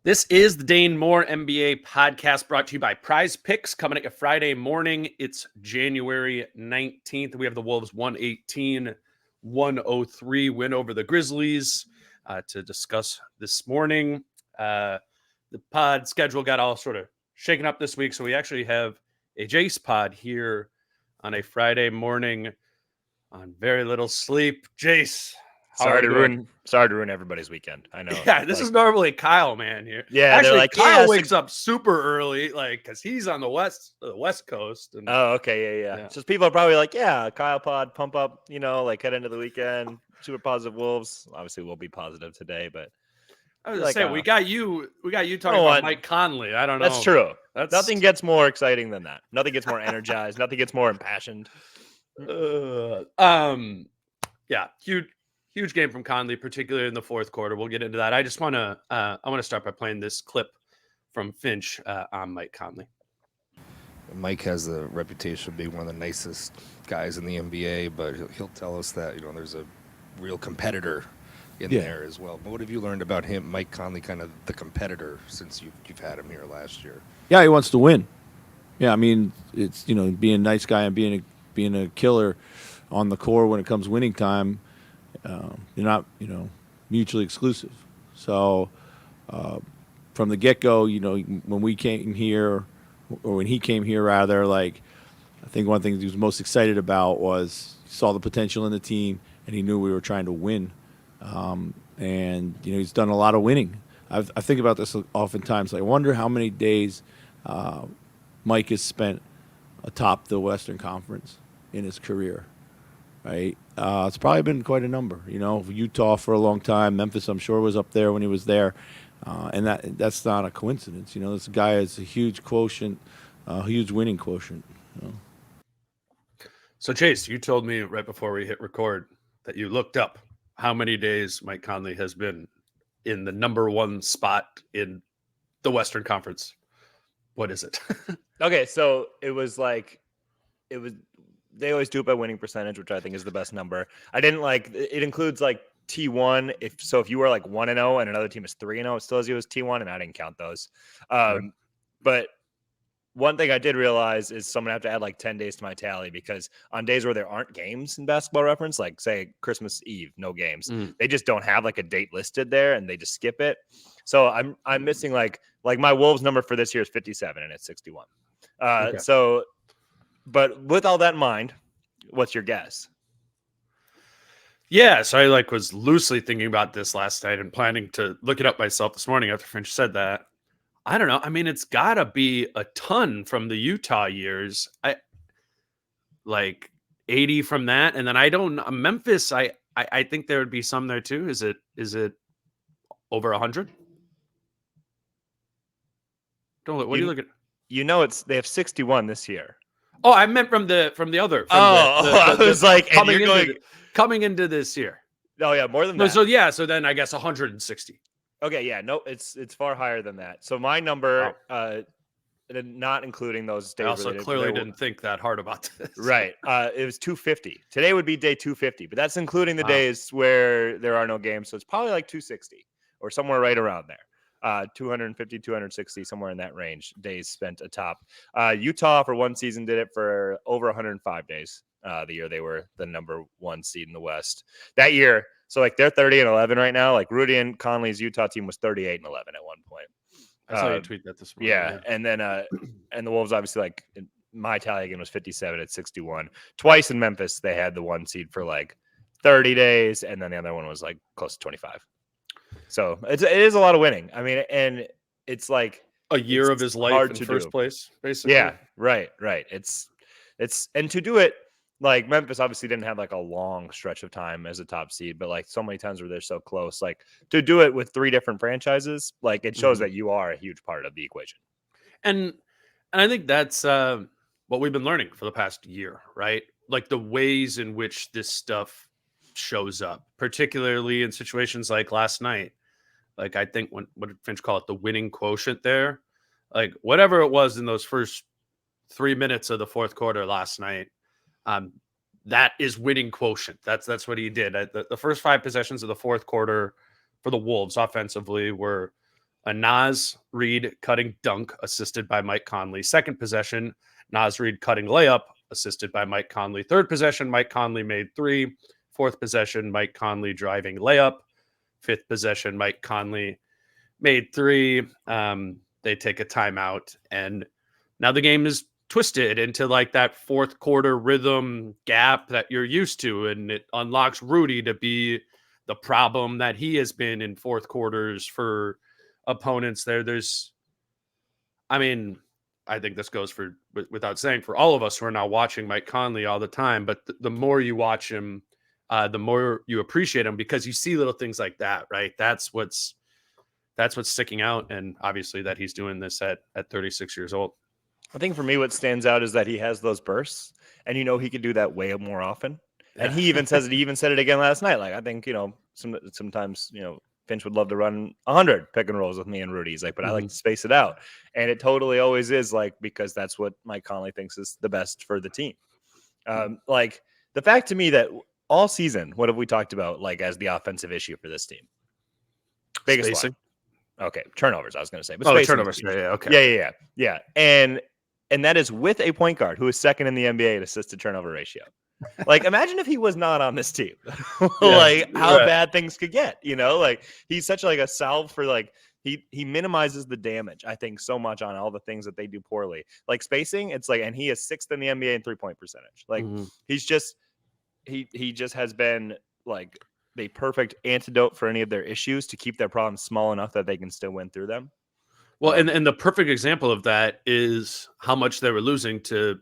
This is the Dane Moore NBA podcast brought to you by Prize Picks, coming at you Friday morning. It's January 19th. We have the Wolves 118-103 win over the Grizzlies to discuss this morning. The pod schedule got all sort of shaken up this week, so we actually have a Jace pod here on a Friday morning on very little sleep. Jace, Sorry to ruin everybody's weekend. I know. Yeah, this is normally Kyle, man. Here, yeah. Actually, they're like, Kyle wakes up super early, like because he's on the west coast. And, oh, okay, yeah. So people are probably like, yeah, Kyle pod, pump up, like head into the weekend. Super positive Wolves. Obviously, we'll be positive today, but I was gonna say we got you talking about Mike Conley. I don't know. That's true. Nothing gets more exciting than that. Nothing gets more energized. Nothing gets more impassioned. Yeah, huge game from Conley, particularly in the fourth quarter. We'll get into that. I just want to start by playing this clip from Finch on Mike Conley. Mike has the reputation of being one of the nicest guys in the NBA, but he'll tell us that there's a real competitor in there as well. But what have you learned about him, Mike Conley, kind of the competitor, since you've had him here last year? Yeah, he wants to win. Yeah, I mean, it's being a nice guy and being a killer on the court when it comes winning time. They're not, mutually exclusive. So from the get-go, when we came here, or when he came here, rather, I think one thing he was most excited about was he saw the potential in the team, and he knew we were trying to win. And, he's done a lot of winning. I think about this oftentimes. I wonder how many days Mike has spent atop the Western Conference in his career. Right, it's probably been quite a number. Utah for a long time. Memphis, I'm sure, was up there when he was there, and that's not a coincidence. This guy has a huge quotient, huge winning quotient. So, Chase, you told me right before we hit record that you looked up how many days Mike Conley has been in the number one spot in the Western Conference. What is it? Okay, so it was. They always do it by winning percentage, which I think is the best number. I didn't it includes T1. If you were 1-0 and another team is 3-0, it still has you as T1, and I didn't count those. But one thing I did realize is someone have to add 10 days to my tally, because on days where there aren't games in Basketball Reference, like say Christmas Eve, no games, they just don't have a date listed there, and they just skip it. So I'm missing my Wolves number for this year is 57, and it's 61. Okay. So. But with all that in mind, what's your guess? Yeah, so I was loosely thinking about this last night and planning to look it up myself this morning after Finch said that. I don't know. I mean, it's got to be a ton from the Utah years. 80 from that, and then Memphis. I think there would be some there too. Is it over 100? What are you looking at? They have 61 this year. Oh, I meant from the other. I was coming into this year. Oh yeah, more than that. So then I guess 160. Okay, yeah, no, it's far higher than that. So my number, not including those days. I also clearly didn't think that hard about this. Right, it was 250. Today would be day 250, but that's including the days where there are no games. So it's probably 260 or somewhere right around there. 250, 260, somewhere in that range, days spent atop. Utah for one season did it for over 105 days. The year they were the number one seed in the West that year. So they're 30-11 right now. Rudy and Conley's Utah team was 38-11 at one point. I saw you tweet that this morning. Yeah. And then and the Wolves obviously my tally again was 57 at 61. Twice in Memphis they had the one seed for 30 days, and then the other one was close to 25. So it is a lot of winning. I mean, and it's a year of his life in first place, basically. Yeah, right. It's and to do it Memphis obviously didn't have a long stretch of time as a top seed, but so many times where they're so close, to do it with three different franchises, it shows that you are a huge part of the equation. And I think that's what we've been learning for the past year, right? The ways in which this stuff shows up, particularly in situations like last night. I think what did Finch call it? The winning quotient there. Whatever it was in those first 3 minutes of the fourth quarter last night, that is winning quotient. That's what he did. The first 5 possessions of the fourth quarter for the Wolves offensively were a Nas Reed cutting dunk assisted by Mike Conley. Second possession, Nas Reed cutting layup assisted by Mike Conley. Third possession, Mike Conley made three. Fourth possession, Mike Conley driving layup. Fifth possession, Mike Conley made three. They take a timeout, and now the game is twisted into like that fourth quarter rhythm gap that you're used to, and it unlocks Rudy to be the problem that he has been in fourth quarters for opponents there. I think this goes for, without saying, for all of us who are now watching Mike Conley all the time, but the more you watch him, the more you appreciate him, because you see little things like that, right? That's what's sticking out. And obviously that he's doing this at 36 years old. I think for me, what stands out is that he has those bursts, and he could do that way more often. Yeah. And he even says it. He even said it again last night. Like, I think sometimes Finch would love to run 100 pick and rolls with me and Rudy. He's like, but I like to space it out, and it totally always is like, because that's what Mike Conley thinks is the best for the team. Like the fact to me that all season, what have we talked about like as the offensive issue for this team? Biggest Spacing. Line. Okay, turnovers. I was going to say, but turnovers. Yeah, okay. Yeah. And that is with a point guard who is second in the NBA in assist to turnover ratio. Like, imagine if he was not on this team, like how bad things could get. Like he's such like a salve for like he minimizes the damage. I think so much on all the things that they do poorly, like spacing. It's like, and he is sixth in the NBA in 3-point percentage. Like he's just he just has been like the perfect antidote for any of their issues to keep their problems small enough that they can still win through them. Well, and the perfect example of that is how much they were losing to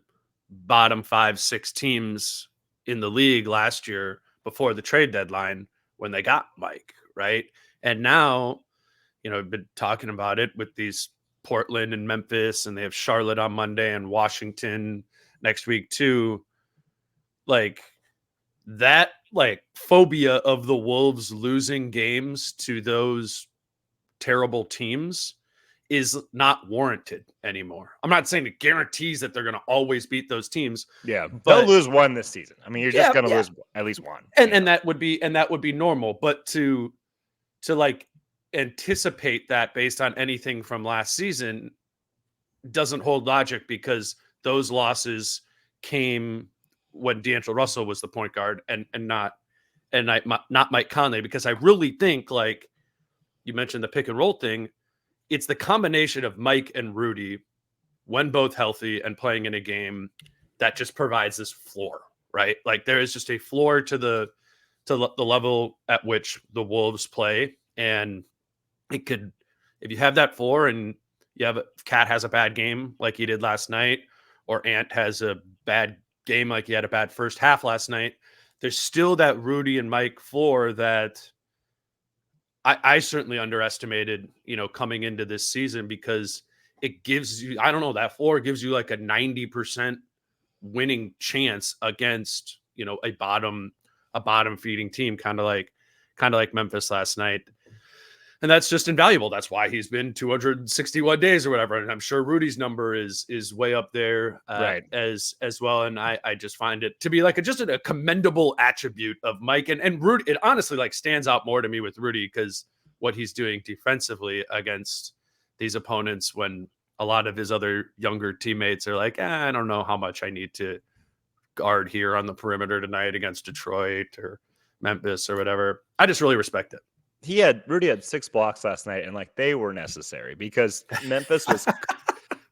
bottom 5-6 teams in the league last year before the trade deadline when they got Mike, right? And now, I've been talking about it with these Portland and Memphis, and they have Charlotte on Monday and Washington next week too. Like that, like phobia of the Wolves losing games to those terrible teams is not warranted anymore. I'm not saying it guarantees that they're going to always beat those teams. Yeah, but they'll lose one this season. I mean, you're just going to lose at least one. And that would be normal. But to like anticipate that based on anything from last season doesn't hold logic, because those losses came when D'Angelo Russell was the point guard and not Mike Conley. Because I really think, like you mentioned the pick and roll thing, it's the combination of Mike and Rudy, when both healthy and playing in a game, that just provides this floor, right? Like there is just a floor to the level at which the Wolves play. And it could, if you have that floor and Cat has a bad game like he did last night, or Ant has a bad game like he had a bad first half last night, there's still that Rudy and Mike floor that I certainly underestimated, coming into this season, because it gives you, I don't know, that floor gives you like a 90% winning chance against, a bottom feeding team, kind of like Memphis last night. And that's just invaluable. That's why he's been 261 days or whatever. And I'm sure Rudy's number is way up there as well. And I just find it to be like just a commendable attribute of Mike and Rudy. It honestly like stands out more to me with Rudy, because what he's doing defensively against these opponents, when a lot of his other younger teammates are like, I don't know how much I need to guard here on the perimeter tonight against Detroit or Memphis or whatever. I just really respect it. Rudy had 6 blocks last night, and like they were necessary because Memphis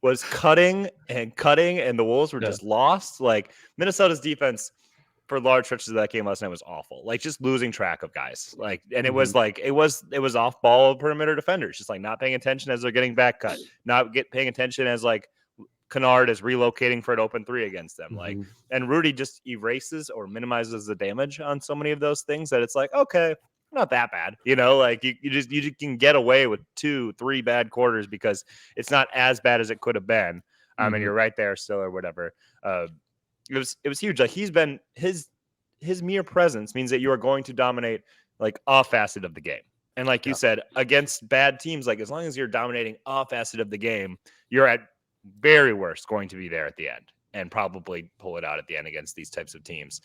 was cutting, and the Wolves were just lost. Like Minnesota's defense for large stretches of that game last night was awful. Like just losing track of guys. Like, and it was like it was off ball perimeter defenders, just like not paying attention as they're getting back cut, paying attention as like Kennard is relocating for an open 3 against them. Like, and Rudy just erases or minimizes the damage on so many of those things that it's like, okay, not that bad, like you can get away with 2-3 bad quarters because it's not as bad as it could have been. And you're right there still or whatever. It was huge. Like he's been his mere presence means that you are going to dominate like a facet of the game. And like you said, against bad teams, like as long as you're dominating a facet of the game, you're at very worst going to be there at the end and probably pull it out at the end against these types of teams,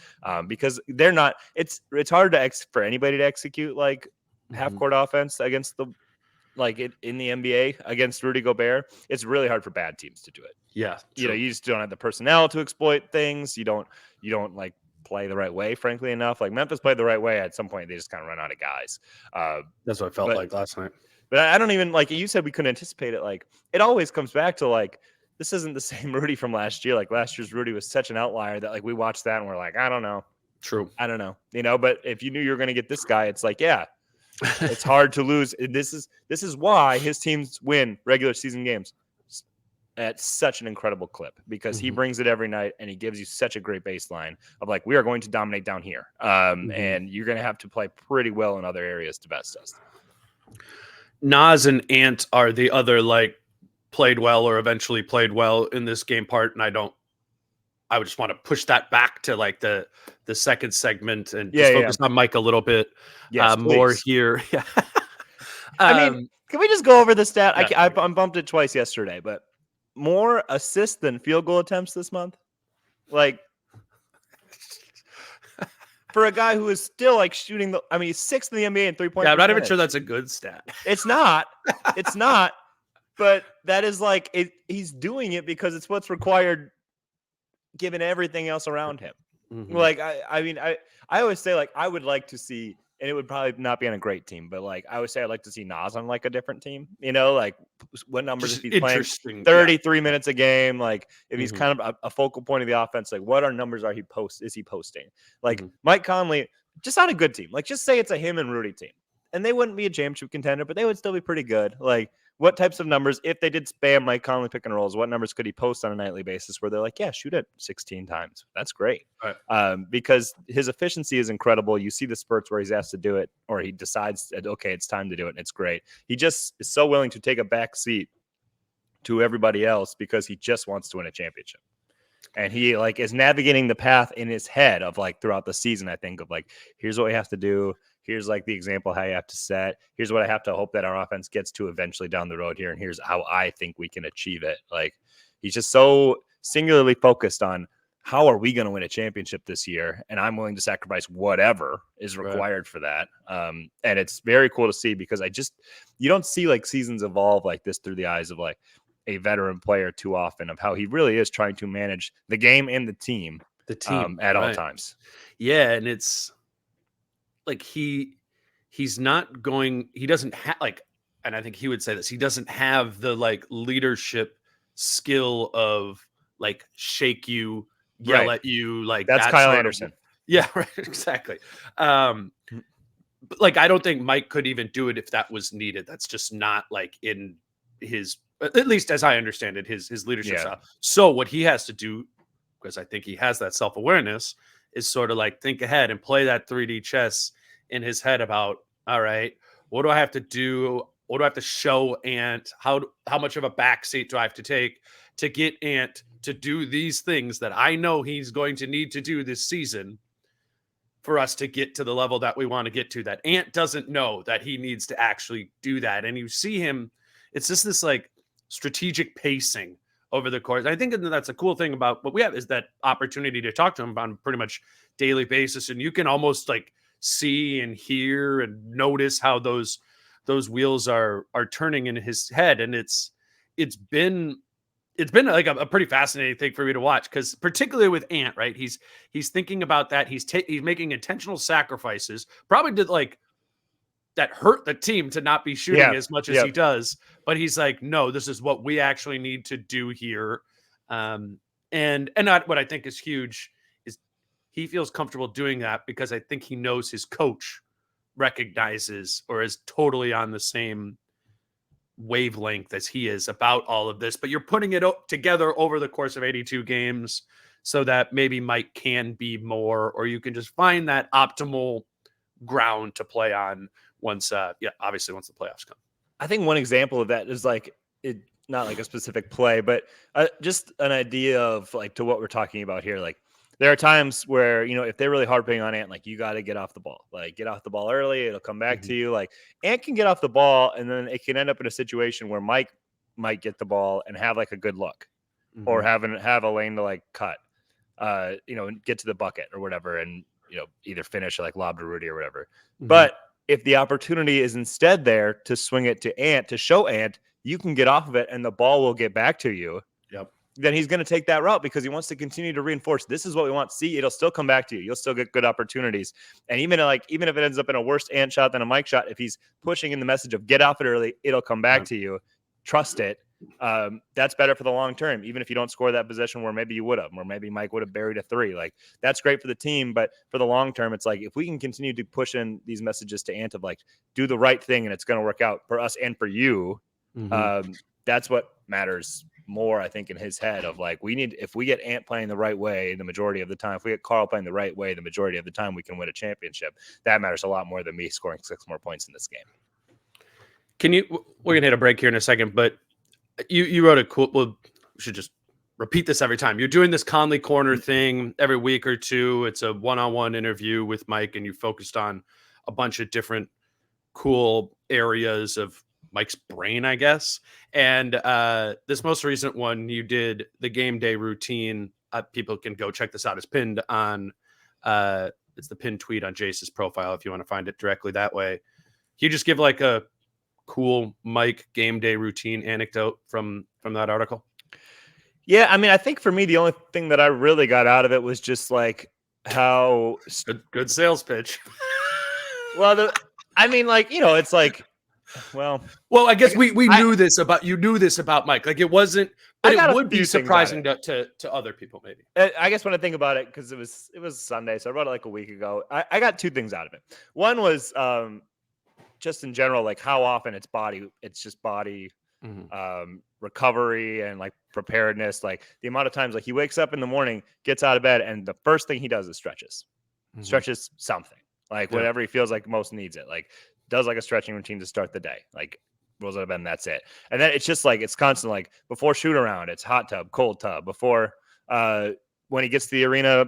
because they're not. It's hard for anybody to execute like half court offense against the like in the NBA against Rudy Gobert, it's really hard for bad teams to do it. Yeah. You know, you just don't have the personnel to exploit things. You don't like play the right way, frankly enough. Like Memphis played the right way. At some point, they just kind of run out of guys. That's what I felt like last night. But I don't even, like you said, we couldn't anticipate it. Like, it always comes back to, like, this isn't the same Rudy from last year. Like, last year's Rudy was such an outlier that, like, we watched that and we're like, I don't know. True. I don't know. You know, but if you knew you were going to get this guy, it's like, yeah, it's hard to lose. This is why his teams win regular season games at such an incredible clip, because he brings it every night and he gives you such a great baseline of, like, we are going to dominate down here. And you're going to have to play pretty well in other areas to best us. Nas and Ant are the other, like, played well or eventually played well in this game part, and I would just want to push that back to, like, the second segment and just focus on Mike a little bit more here. I mean, can we just go over the stat? Yeah. I bumped it twice yesterday, but more assists than field goal attempts this month. Like, for a guy who is still, like, shooting he's sixth in the NBA in 3-point. Yeah, I'm not even sure that's a good stat. It's not. It's not. But that is, like, he's doing it because it's what's required given everything else around him. Like, I always say, like, I would like to see, and it would probably not be on a great team, but, like, I would say I'd like to see Nas on, like, a different team. You know, like, what numbers if he's playing 33 minutes a game, like, if he's kind of a focal point of the offense, like, what numbers is he posting? Like, Mike Conley, just on a good team. Like, just say it's a him and Rudy team, and they wouldn't be a championship contender, but they would still be pretty good. Like, what types of numbers, if they did spam Mike Conley pick and rolls, what numbers could he post on a nightly basis where they're like, yeah, shoot it 16 times. That's great. Right. Because his efficiency is incredible. You see the spurts where he's asked to do it, or he decides, okay, it's time to do it, and it's great. He just is so willing to take a back seat to everybody else because he just wants to win a championship. And he, like, is navigating the path in his head of, like, throughout the season, I think, of, like, here's what we have to do. Here's, like, the example how you have to set. Here's what I have to hope that our offense gets to eventually down the road here. And here's how I think we can achieve it. Like, he's just so singularly focused on how are we going to win a championship this year? And I'm willing to sacrifice whatever is required for that. And it's very cool to see, because you don't see, like, seasons evolve like this through the eyes of, like, a veteran player too often, of how he really is trying to manage the game and the team at all times. Yeah. And it's, like, he's not going, he doesn't have, like, and I think he would say this, he doesn't have the, like, leadership skill of, like, shake you, yell at you, like, that's Kyle Anderson. Yeah, right, exactly. But, like, I don't think Mike could even do it if that was needed. That's just not, like, in his, at least as I understand it, his leadership style. So what he has to do, because I think he has that self-awareness, is sort of, like, think ahead and play that 3D chess in his head about, all right, what do I have to do? What do I have to show Ant? How much of a backseat do I have to take to get Ant to do these things that I know he's going to need to do this season for us to get to the level that we want to get to, that Ant doesn't know that he needs to actually do that. And you see him, it's just this, like, strategic pacing over the course. I think that's a cool thing about what we have, is that opportunity to talk to him on pretty much daily basis. And you can almost, like, see and hear and notice how those wheels are turning in his head. And it's been like a pretty fascinating thing for me to watch, because particularly with Ant, right? He's thinking about that. He's making intentional sacrifices, probably to, like, that hurt the team to not be shooting as much as he does. But he's like, no, this is what we actually need to do here. And not what I think is huge is he feels comfortable doing that because I think he knows his coach recognizes or is totally on the same wavelength as he is about all of this. But you're putting it together over the course of 82 games so that maybe Mike can be more, or you can just find that optimal ground to play on once obviously once the playoffs come. I think one example of that is, like, it not like a specific play, but just an idea of, like, to what we're talking about here. Like, there are times where, you know, if they're really harping on Ant, like, you got to get off the ball, like, get off the ball early. It'll come back to you. Like, Ant can get off the ball, and then it can end up in a situation where Mike might get the ball and have, like, a good look, or have a lane to, like, cut, you know, and get to the bucket or whatever. And, you know, either finish or, like, lob to Rudy or whatever. But if the opportunity is instead there to swing it to Ant, to show Ant, you can get off of it and the ball will get back to you. Yep. Then he's going to take that route because he wants to continue to reinforce this is what we want. See, it'll still come back to you. You'll still get good opportunities. And even if it ends up in a worse Ant shot than a Mike shot, if he's pushing in the message of get off it early, it'll come back to you. Trust it. That's better for the long term. Even if you don't score that possession where maybe you would have, or maybe Mike would have buried a three, like that's great for the team. But for the long term, it's like if we can continue to push in these messages to Ant of like do the right thing and it's going to work out for us and for you. That's what matters more, I think, in his head of like if we get Ant playing the right way the majority of the time, if we get Carl playing the right way the majority of the time, we can win a championship. That matters a lot more than me scoring 6 more points in this game. We're gonna hit a break here in a second, but you wrote a cool. Well, we should just repeat this every time. You're doing this Conley Corner thing every week or two. It's a one-on-one interview with Mike, and you focused on a bunch of different cool areas of Mike's brain, I guess. And this most recent one, you did the game day routine. People can go check this out. It's pinned on. It's the pinned tweet on Jace's profile if you want to find it directly that way. Can you just give like a cool Mike game day routine anecdote from that article? Yeah, I mean, I think for me, the only thing that I really got out of it was just like how good sales pitch. Well, I mean, like, you know, it's like, well, I guess we knew this about you knew this about Mike. Like it wasn't, but it would be surprising to other people maybe. I guess when I think about it, because it was Sunday, so I wrote it like a week ago. I got 2 things out of it. One was just in general, like how often it's just body recovery and like preparedness. Like the amount of times like he wakes up in the morning, gets out of bed, and the first thing he does is stretches something, like whatever he feels like most needs it. Like does like a stretching routine to start the day, like rolls out of bed and that's it. And then it's just like it's constant, like before shoot around, it's hot tub, cold tub. Before when he gets to the arena,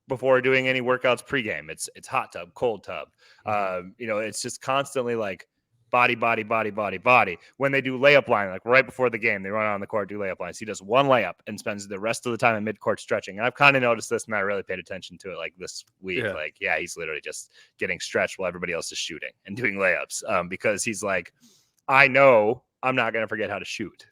before doing any workouts pregame, it's hot tub, cold tub. You know, it's just constantly like body. When they do layup line, like right before the game, they run out on the court, do layup lines. He does one layup and spends the rest of the time in mid-court stretching. And I've kind of noticed this, and I really paid attention to it like this week. Yeah. Like, yeah, he's literally just getting stretched while everybody else is shooting and doing layups because he's like, I know I'm not going to forget how to shoot.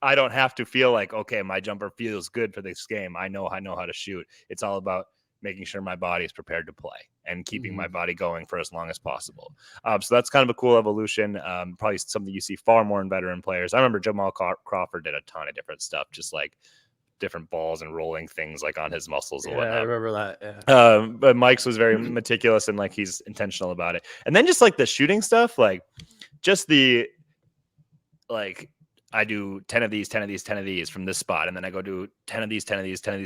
I don't have to feel like, okay, my jumper feels good for this game. I know how to shoot. It's all about making sure my body is prepared to play and keeping my body going for as long as possible. So that's kind of a cool evolution. Probably something you see far more in veteran players. I remember Jamal Crawford did a ton of different stuff, just like different balls and rolling things like on his muscles and whatnot. I remember that. Yeah. But Mike's was very meticulous and like he's intentional about it. And then just like the shooting stuff, like just the like I do 10 of these from this spot. And then I go do 10 of these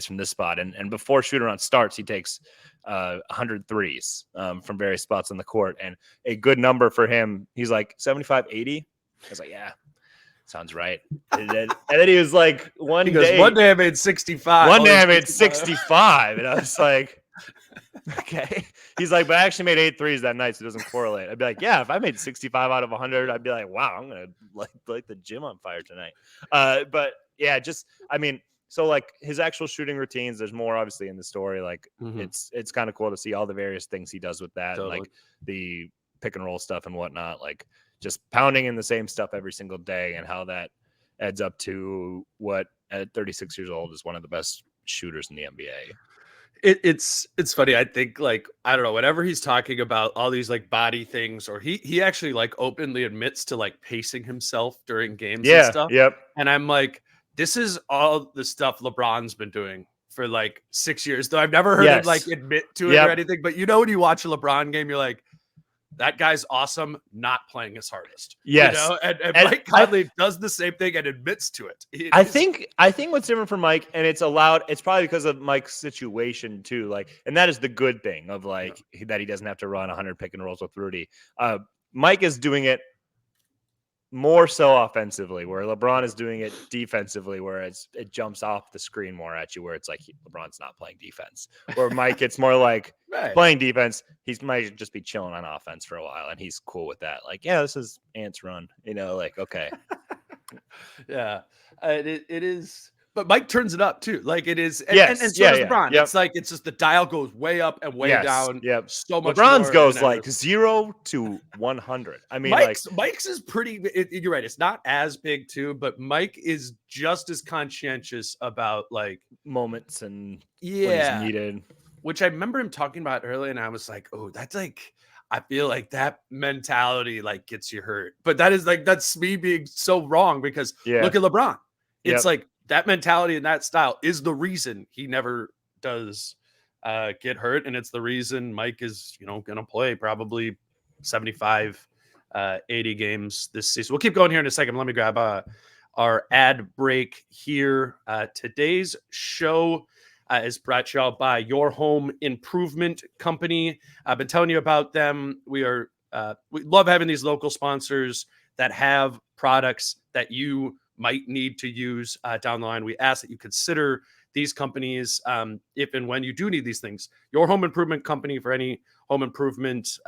from this spot. And before shoot around starts, he takes 100 threes from various spots on the court. And a good number for him, he's like 75, 80. I was like, yeah, sounds right. And then he was like, one day I made 65. One day I made 65. And I was like, okay. He's like, but I actually made 8 threes that night, so it doesn't correlate. I'd be like, yeah, if I made 65 out of 100, I'd be like, wow, I'm gonna like the gym on fire tonight. But yeah, just I mean, so like his actual shooting routines, there's more obviously in the story. Like it's kind of cool to see all the various things he does with that, Totally. like the pick and roll stuff and whatnot, like just pounding in the same stuff every single day, and how that adds up to what at 36 years old is one of the best shooters in the NBA. It's funny. I think like, I don't know, whenever he's talking about all these like body things, or he actually like openly admits to like pacing himself during games and stuff. Yep. And I'm like, this is all the stuff LeBron's been doing for like 6 years, though I've never heard him like admit to it or anything. But you know, when you watch a LeBron game, you're like, that guy's awesome, not playing his hardest. Yes. You know? And Mike Conley does the same thing and admits to it. I think what's different for Mike, and it's probably because of Mike's situation too. Like, and that is the good thing of like that he doesn't have to run 100 pick and rolls with Rudy. Mike is doing it more so offensively, where LeBron is doing it defensively, where it jumps off the screen more at you, where it's like LeBron's not playing defense. Where Mike, it's more like playing defense. He might just be chilling on offense for a while, and he's cool with that. Like, yeah, this is Ant's run, you know, like, okay. Yeah, it is. But Mike turns it up too. Like it is, and, Yes. and so does LeBron. It's like it's just the dial goes way up and way down. Yep. So much. LeBron's more goes and like 0 to 100. I mean, Mike's is pretty. You're right. It's not as big too, but Mike is just as conscientious about like moments and when he's needed. Which I remember him talking about earlier, and I was like, oh, that's like. I feel like that mentality like gets you hurt, but that's me being so wrong because look at LeBron. It's like that mentality and that style is the reason he never does get hurt. And it's the reason Mike is, going to play probably 75, 80 games this season. We'll keep going here in a second. Let me grab our ad break here. Today's show is brought to you by Your Home Improvement Company. I've been telling you about them. We love having these local sponsors that have products that you might need to use down the line. We ask that you consider these companies if and when you do need these things. Your Home Improvement Company for any home improvement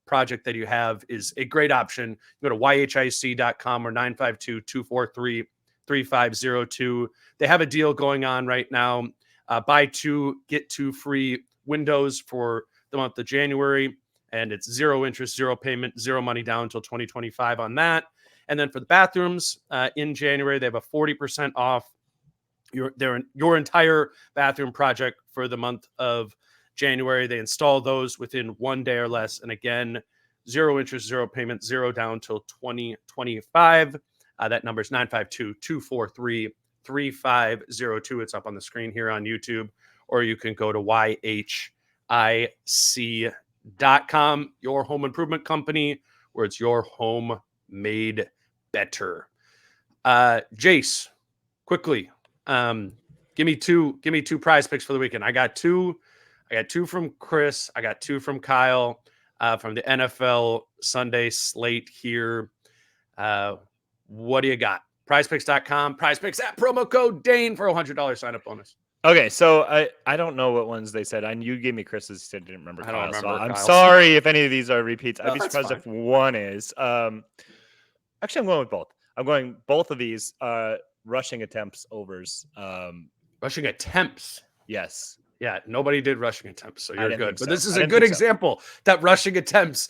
project that you have is a great option. Go to yhic.com or 952-243-3502. They have a deal going on right now. Buy 2, get 2 free windows for the month of January. And it's 0 interest, 0 payment, 0 money down until 2025 on that. And then for the bathrooms in January, they have a 40% off your entire bathroom project for the month of January. They install those within 1 day or less. And again, 0 interest, 0 payment, 0 down until 2025. That number is 952-243-3502. It's up on the screen here on YouTube, or you can go to yhic.com, Your Home Improvement Company, where it's your home made better. Jace, quickly, give me two prize picks for the weekend. I got two from Chris. I got 2 from Kyle from the NFL Sunday slate here. What do you got? PrizePicks.com, PrizePicks at promo code Dane for a $100 sign up bonus. Okay, so I don't know what ones they said. You gave me Chris's. Said didn't remember. I don't remember. So I'm Kyle's. sorry if any of these are repeats. No, I'd be surprised if one is. Actually, I'm going with both. I'm going both of these rushing attempts overs. Rushing attempts. Yes. Yeah, nobody did rushing attempts, so you're good. But so. this is a good example that rushing attempts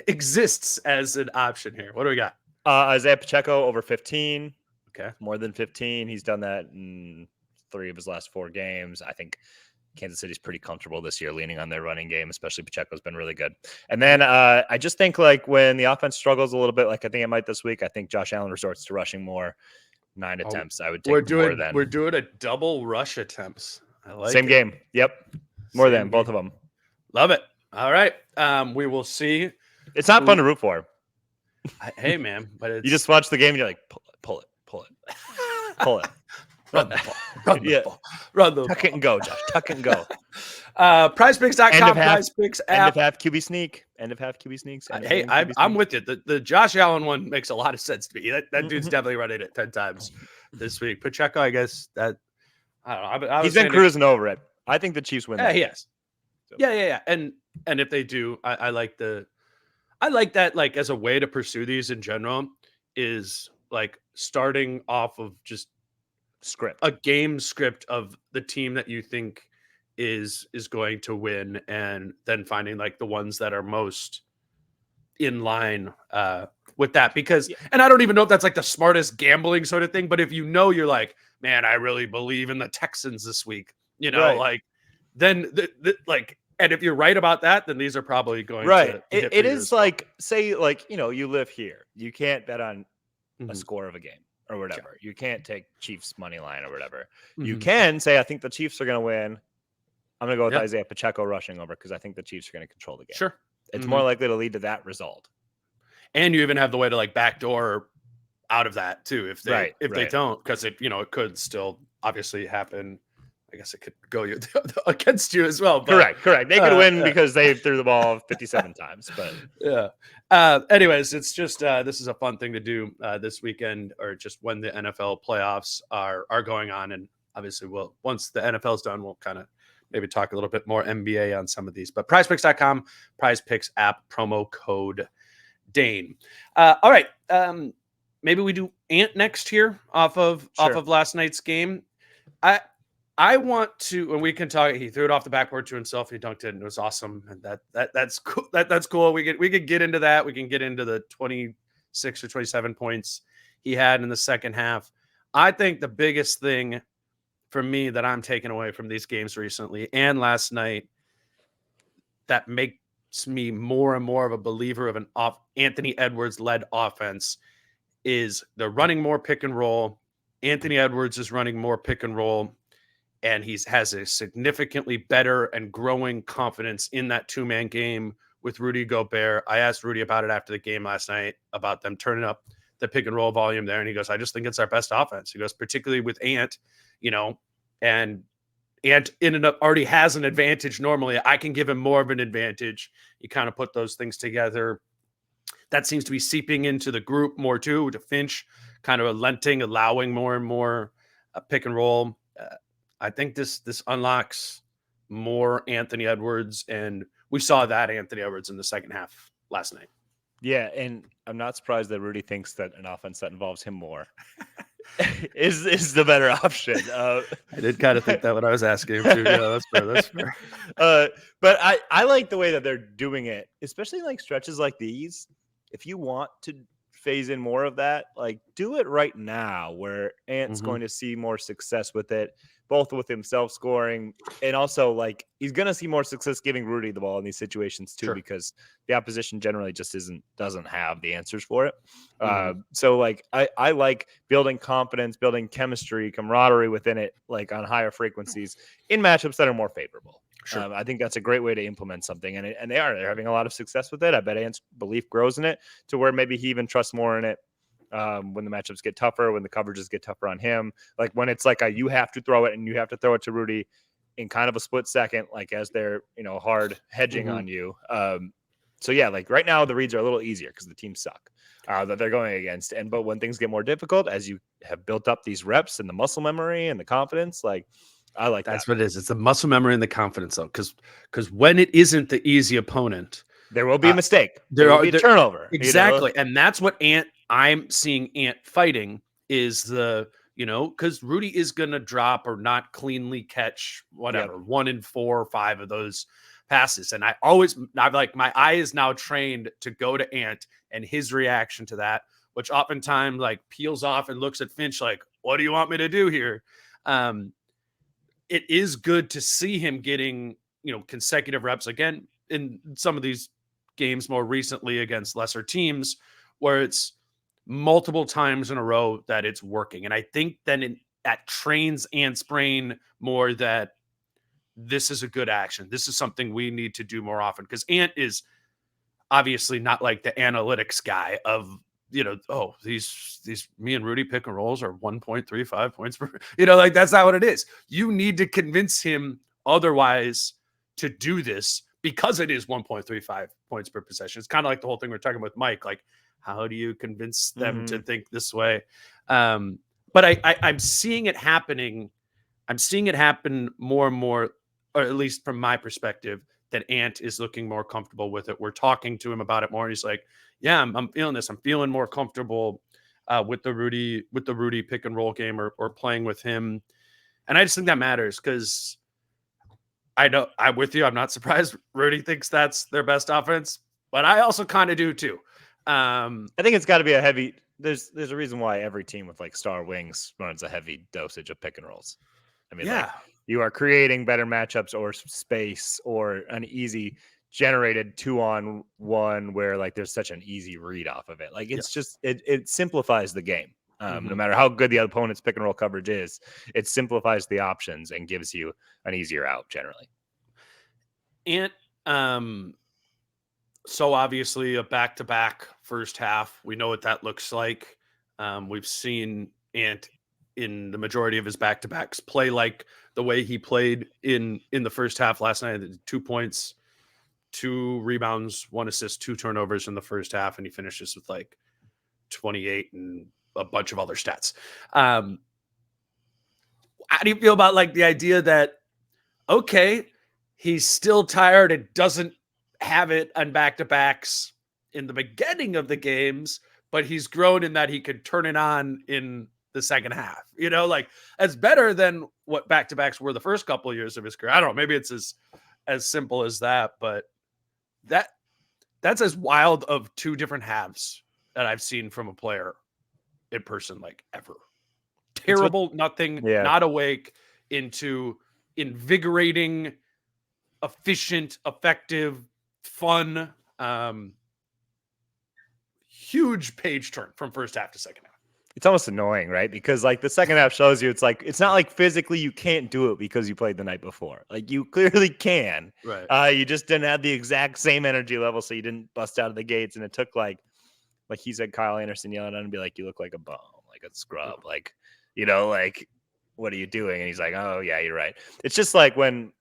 exists as an option here. What do we got? Isaiah Pacheco over 15. Okay. More than 15. He's done that in 3 of his last 4 games. I think Kansas City's pretty comfortable this year leaning on their running game, especially Pacheco's been really good. And then I just think like when the offense struggles a little bit, like I think it might this week, I think Josh Allen resorts to rushing more. 9 attempts. I would take more than. We're doing a double rush attempts. I like Same it. game. Yep. More than game. both of them. Love it. All right. We will see. It's not fun to root for. Hey, man, but it's... You just watch the game and you're like, pull it. Run the ball. Run the ball. Run the Tuck it and go, Josh. Tuck it and go. PrizePicks.com, PrizePicks app. End of half QB sneaks. Hey, I'm with you. The Josh Allen one makes a lot of sense to me. That dude's definitely running it 10 times this week. Pacheco, I guess that I don't know. He's been cruising over it. I think the Chiefs win. Yeah, he has. So. Yeah. And if they do, I like that. Like as a way to pursue these in general is like starting off of just a game script of the team that you think is going to win, and then finding like the ones that are most in line with that. Because and I don't even know if that's like the smartest gambling sort of thing, but if you're like, man, I really believe in the Texans this week, like then like, and if you're right about that, then these are probably going to hit it is like, say like, you live here, you can't bet on a score of a game or whatever. Yeah. You can't take Chiefs money line or whatever. You can say, I think the Chiefs are going to win. I'm going to go with Isaiah Pacheco rushing over because I think the Chiefs are going to control the game. Sure. It's more likely to lead to that result. And you even have the way to like backdoor out of that too. If they don't, because it could still obviously happen. I guess it could go against you as well. But, correct. They could win because they threw the ball 57 times. But anyways, it's just this is a fun thing to do this weekend, or just when the NFL playoffs are going on. And obviously, once the NFL's done, we'll kind of maybe talk a little bit more NBA on some of these. But PrizePicks.com, PrizePicks app, promo code Dane. All right, maybe we do Ant next here off of last night's game. I want to, and we can talk. He threw it off the backboard to himself. He dunked it, and it was awesome. And that's cool. That's cool. We could get into that. We can get into the 26 or 27 points he had in the second half. I think the biggest thing for me that I'm taking away from these games recently and last night that makes me more and more of a believer of an Anthony Edwards led offense is they're running more pick and roll. Anthony Edwards is running more pick and roll, and has a significantly better and growing confidence in that two-man game with Rudy Gobert. I asked Rudy about it after the game last night, about them turning up the pick and roll volume there, and he goes, I just think it's our best offense. He goes, particularly with Ant, and Ant already has an advantage normally. I can give him more of an advantage. You kind of put those things together. That seems to be seeping into the group more too, to Finch kind of allowing more and more pick and roll. I think this unlocks more Anthony Edwards, and we saw that Anthony Edwards in the second half last night. Yeah, and I'm not surprised that Rudy thinks that an offense that involves him more is the better option. I did kind of think that when I was asking him too. Yeah, that's fair. That's fair. But I like the way that they're doing it, especially like stretches like these. If you want to phase in more of that, like do it right now, where Ant's going to see more success with it, both with himself scoring, and also like he's going to see more success giving Rudy the ball in these situations too, because the opposition generally just doesn't have the answers for it. So like I like building confidence, building chemistry, camaraderie within it, like on higher frequencies in matchups that are more favorable. Sure. I think that's a great way to implement something, and they're having a lot of success with it. I bet Ant's belief grows in it to where maybe he even trusts more in it when the matchups get tougher, when the coverages get tougher on him. Like when it's like you have to throw it, and you have to throw it to Rudy in kind of a split second, like as they're hard hedging on you. So yeah, like right now the reads are a little easier because the teams suck that they're going against. But when things get more difficult, as you have built up these reps and the muscle memory and the confidence, like. I like that's that. what it is. It's the muscle memory and the confidence, though, because when it isn't the easy opponent, there will be a mistake. There will be a turnover. Exactly, and that's what I'm seeing Ant fighting is because Rudy is going to drop or not cleanly catch whatever 1 in 4 or 5 of those passes, and I'm like my eye is now trained to go to Ant and his reaction to that, which oftentimes like peels off and looks at Finch like, "What do you want me to do here?" It is good to see him getting, consecutive reps again in some of these games more recently against lesser teams where it's multiple times in a row that it's working. And I think then that trains Ant's brain more that this is a good action. This is something we need to do more often, because Ant is obviously not like the analytics guy of, these me and Rudy pick and rolls are 1.35 points per, like that's not what it is. You need to convince him otherwise to do this because it is 1.35 points per possession. It's kind of like the whole thing we're talking with Mike. Like, how do you convince them to think this way? But I'm seeing it happening. I'm seeing it happen more and more, or at least from my perspective, that Ant is looking more comfortable with it. We're talking to him about it more, and he's like, yeah, I'm feeling this. I'm feeling more comfortable with the Rudy pick and roll game or playing with him. And I just think that matters, because I'm with you. I'm not surprised Rudy thinks that's their best offense, but I also kind of do too. I think it's got to be a heavy. There's a reason why every team with like star wings runs a heavy dosage of pick and rolls. I mean, like, you are creating better matchups or space or an easy generated 2-on-1 where like there's such an easy read off of it. Like it's just it simplifies the game. No matter how good the opponent's pick and roll coverage is, it simplifies the options and gives you an easier out generally. And so obviously a back-to-back first half. We know what that looks like. We've seen Ant in the majority of his back-to-backs play like the way he played in the first half last night. 2 points, 2 rebounds, 1 assist, 2 turnovers in the first half, and he finishes with like 28 and a bunch of other stats. How do you feel about like the idea that, okay, he's still tired and doesn't have it on back-to-backs in the beginning of the games, but he's grown in that he could turn it on in the second half. You know, like that's better than what back-to-backs were the first couple of years of his career. I don't know. Maybe it's as simple as that, but that's as wild of two different halves that I've seen from a player in person, like ever. Terrible, nothing, not awake, into invigorating, efficient, effective, fun, huge page turn from first half to second half. It's almost annoying, right? Because like the second half shows you, it's like, it's not like physically you can't do it because you played the night before. Like you clearly can. Right. You just didn't have the exact same energy level, so you didn't bust out of the gates. And it took like he said, Kyle Anderson yelling at him and be like, "You look like a bum, like a scrub, like, you know, like, what are you doing?" And he's like, "Oh yeah, you're right." It's just like when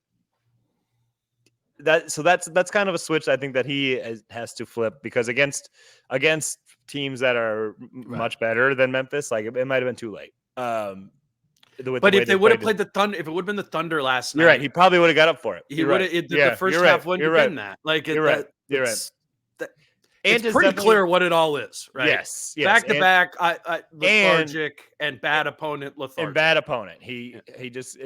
that's kind of a switch I think that he has to flip, because against teams that are much better than Memphis, like it might have been too late. But if they would have played the Thunder, if it would have been the Thunder last night, you're right. He probably would have got up for it. He would have. The first half wouldn't have been that. Like you're right. You're right. It's pretty clear what it all is, right? Yes. Back to back, lethargic and bad opponent. Lethargic. And bad opponent. He just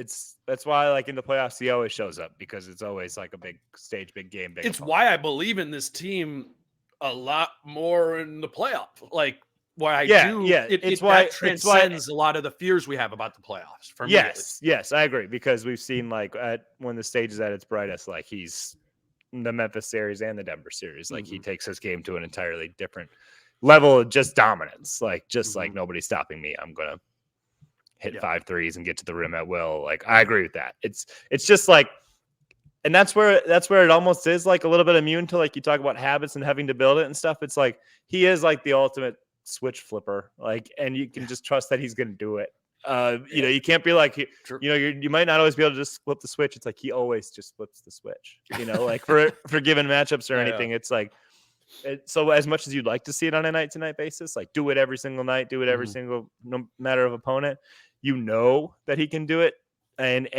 that's why like in the playoffs he always shows up, because it's always like a big stage, big game. Big it's opponent. why I believe in this team a lot more in the playoff. Like why I do. Yeah. It's why it transcends a lot of the fears we have about the playoffs. For me, yes, I agree, because we've seen like when the stage is at its brightest, like he's the Memphis series and the Denver series, like he takes his game to an entirely different level of just dominance, like like nobody's stopping me, I'm gonna hit 5 threes and get to the rim at will. Like I agree with that. It's just like, and that's where it almost is like a little bit immune to, like, you talk about habits and having to build it and stuff. It's like he is like the ultimate switch flipper, like, and you can just trust that he's gonna do it. You know, you can't be like, you know, you might not always be able to just flip the switch. It's like he always just flips the switch, you know, like for given matchups or anything. It's like, so as much as you'd like to see it on a night to night basis, like do it every single night, do it every single, no matter of opponent, you know that he can do it. And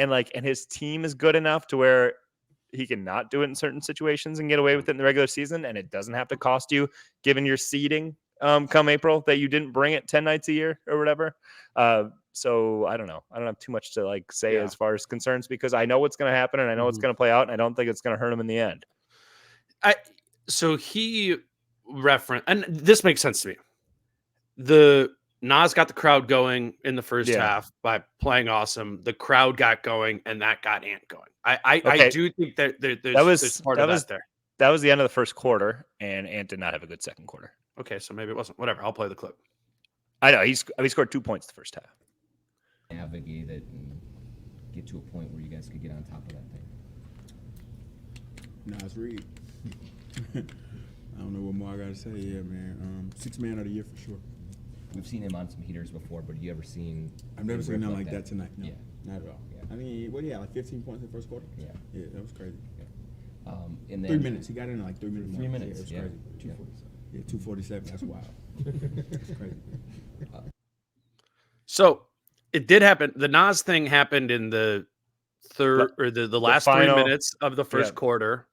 his team is good enough to where he can not do it in certain situations and get away with it in the regular season. And it doesn't have to cost you, given your seeding come April, that you didn't bring it 10 nights a year or whatever. So I don't know. I don't have too much to like say as far as concerns, because I know what's going to happen and I know it's going to play out, and I don't think it's going to hurt him in the end. So he referenced, and this makes sense to me. The Nas got the crowd going in the first half by playing awesome. The crowd got going, and that got Ant going. I do think that there's part of that there. That was the end of the first quarter, and Ant did not have a good second quarter. Okay, so maybe it wasn't. Whatever. I'll play the clip. I know he scored 2 points the first half. Navigate it and get to a point where you guys could get on top of that thing. Nas Reed. I don't know what more I gotta say. Yeah, man. 6th man of the year for sure. We've seen him on some heaters before, but have you ever seen? I've never seen him like that tonight. No, yeah, not at all. Yeah. I mean, what do you have? Like 15 points in the first quarter? Yeah. Yeah, that was crazy. Yeah. And then 3 minutes. He got in like 3 minutes. 3 minutes. Yeah, it was crazy. 247. Yeah, 247. That's wild. That's crazy. So it did happen. The Nas thing happened in the third or the last final 3 minutes of the first quarter,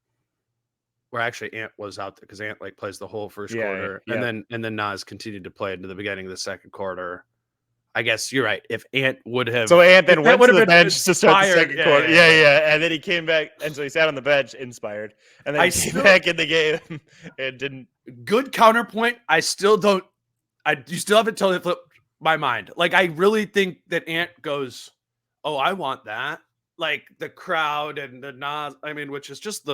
where actually Ant was out there, because Ant like plays the whole first quarter, and then Nas continued to play into the beginning of the second quarter. I guess you're right. If Ant would have, so Ant then went to the bench to start the second quarter. Yeah. And then he came back, and so he sat on the bench, inspired, and then he came back in the game and didn't. Good counterpoint. I still don't. You still haven't totally flipped my mind. Like I really think that Ant goes, "Oh, I want that." Like the crowd and the Nas. I mean, which is just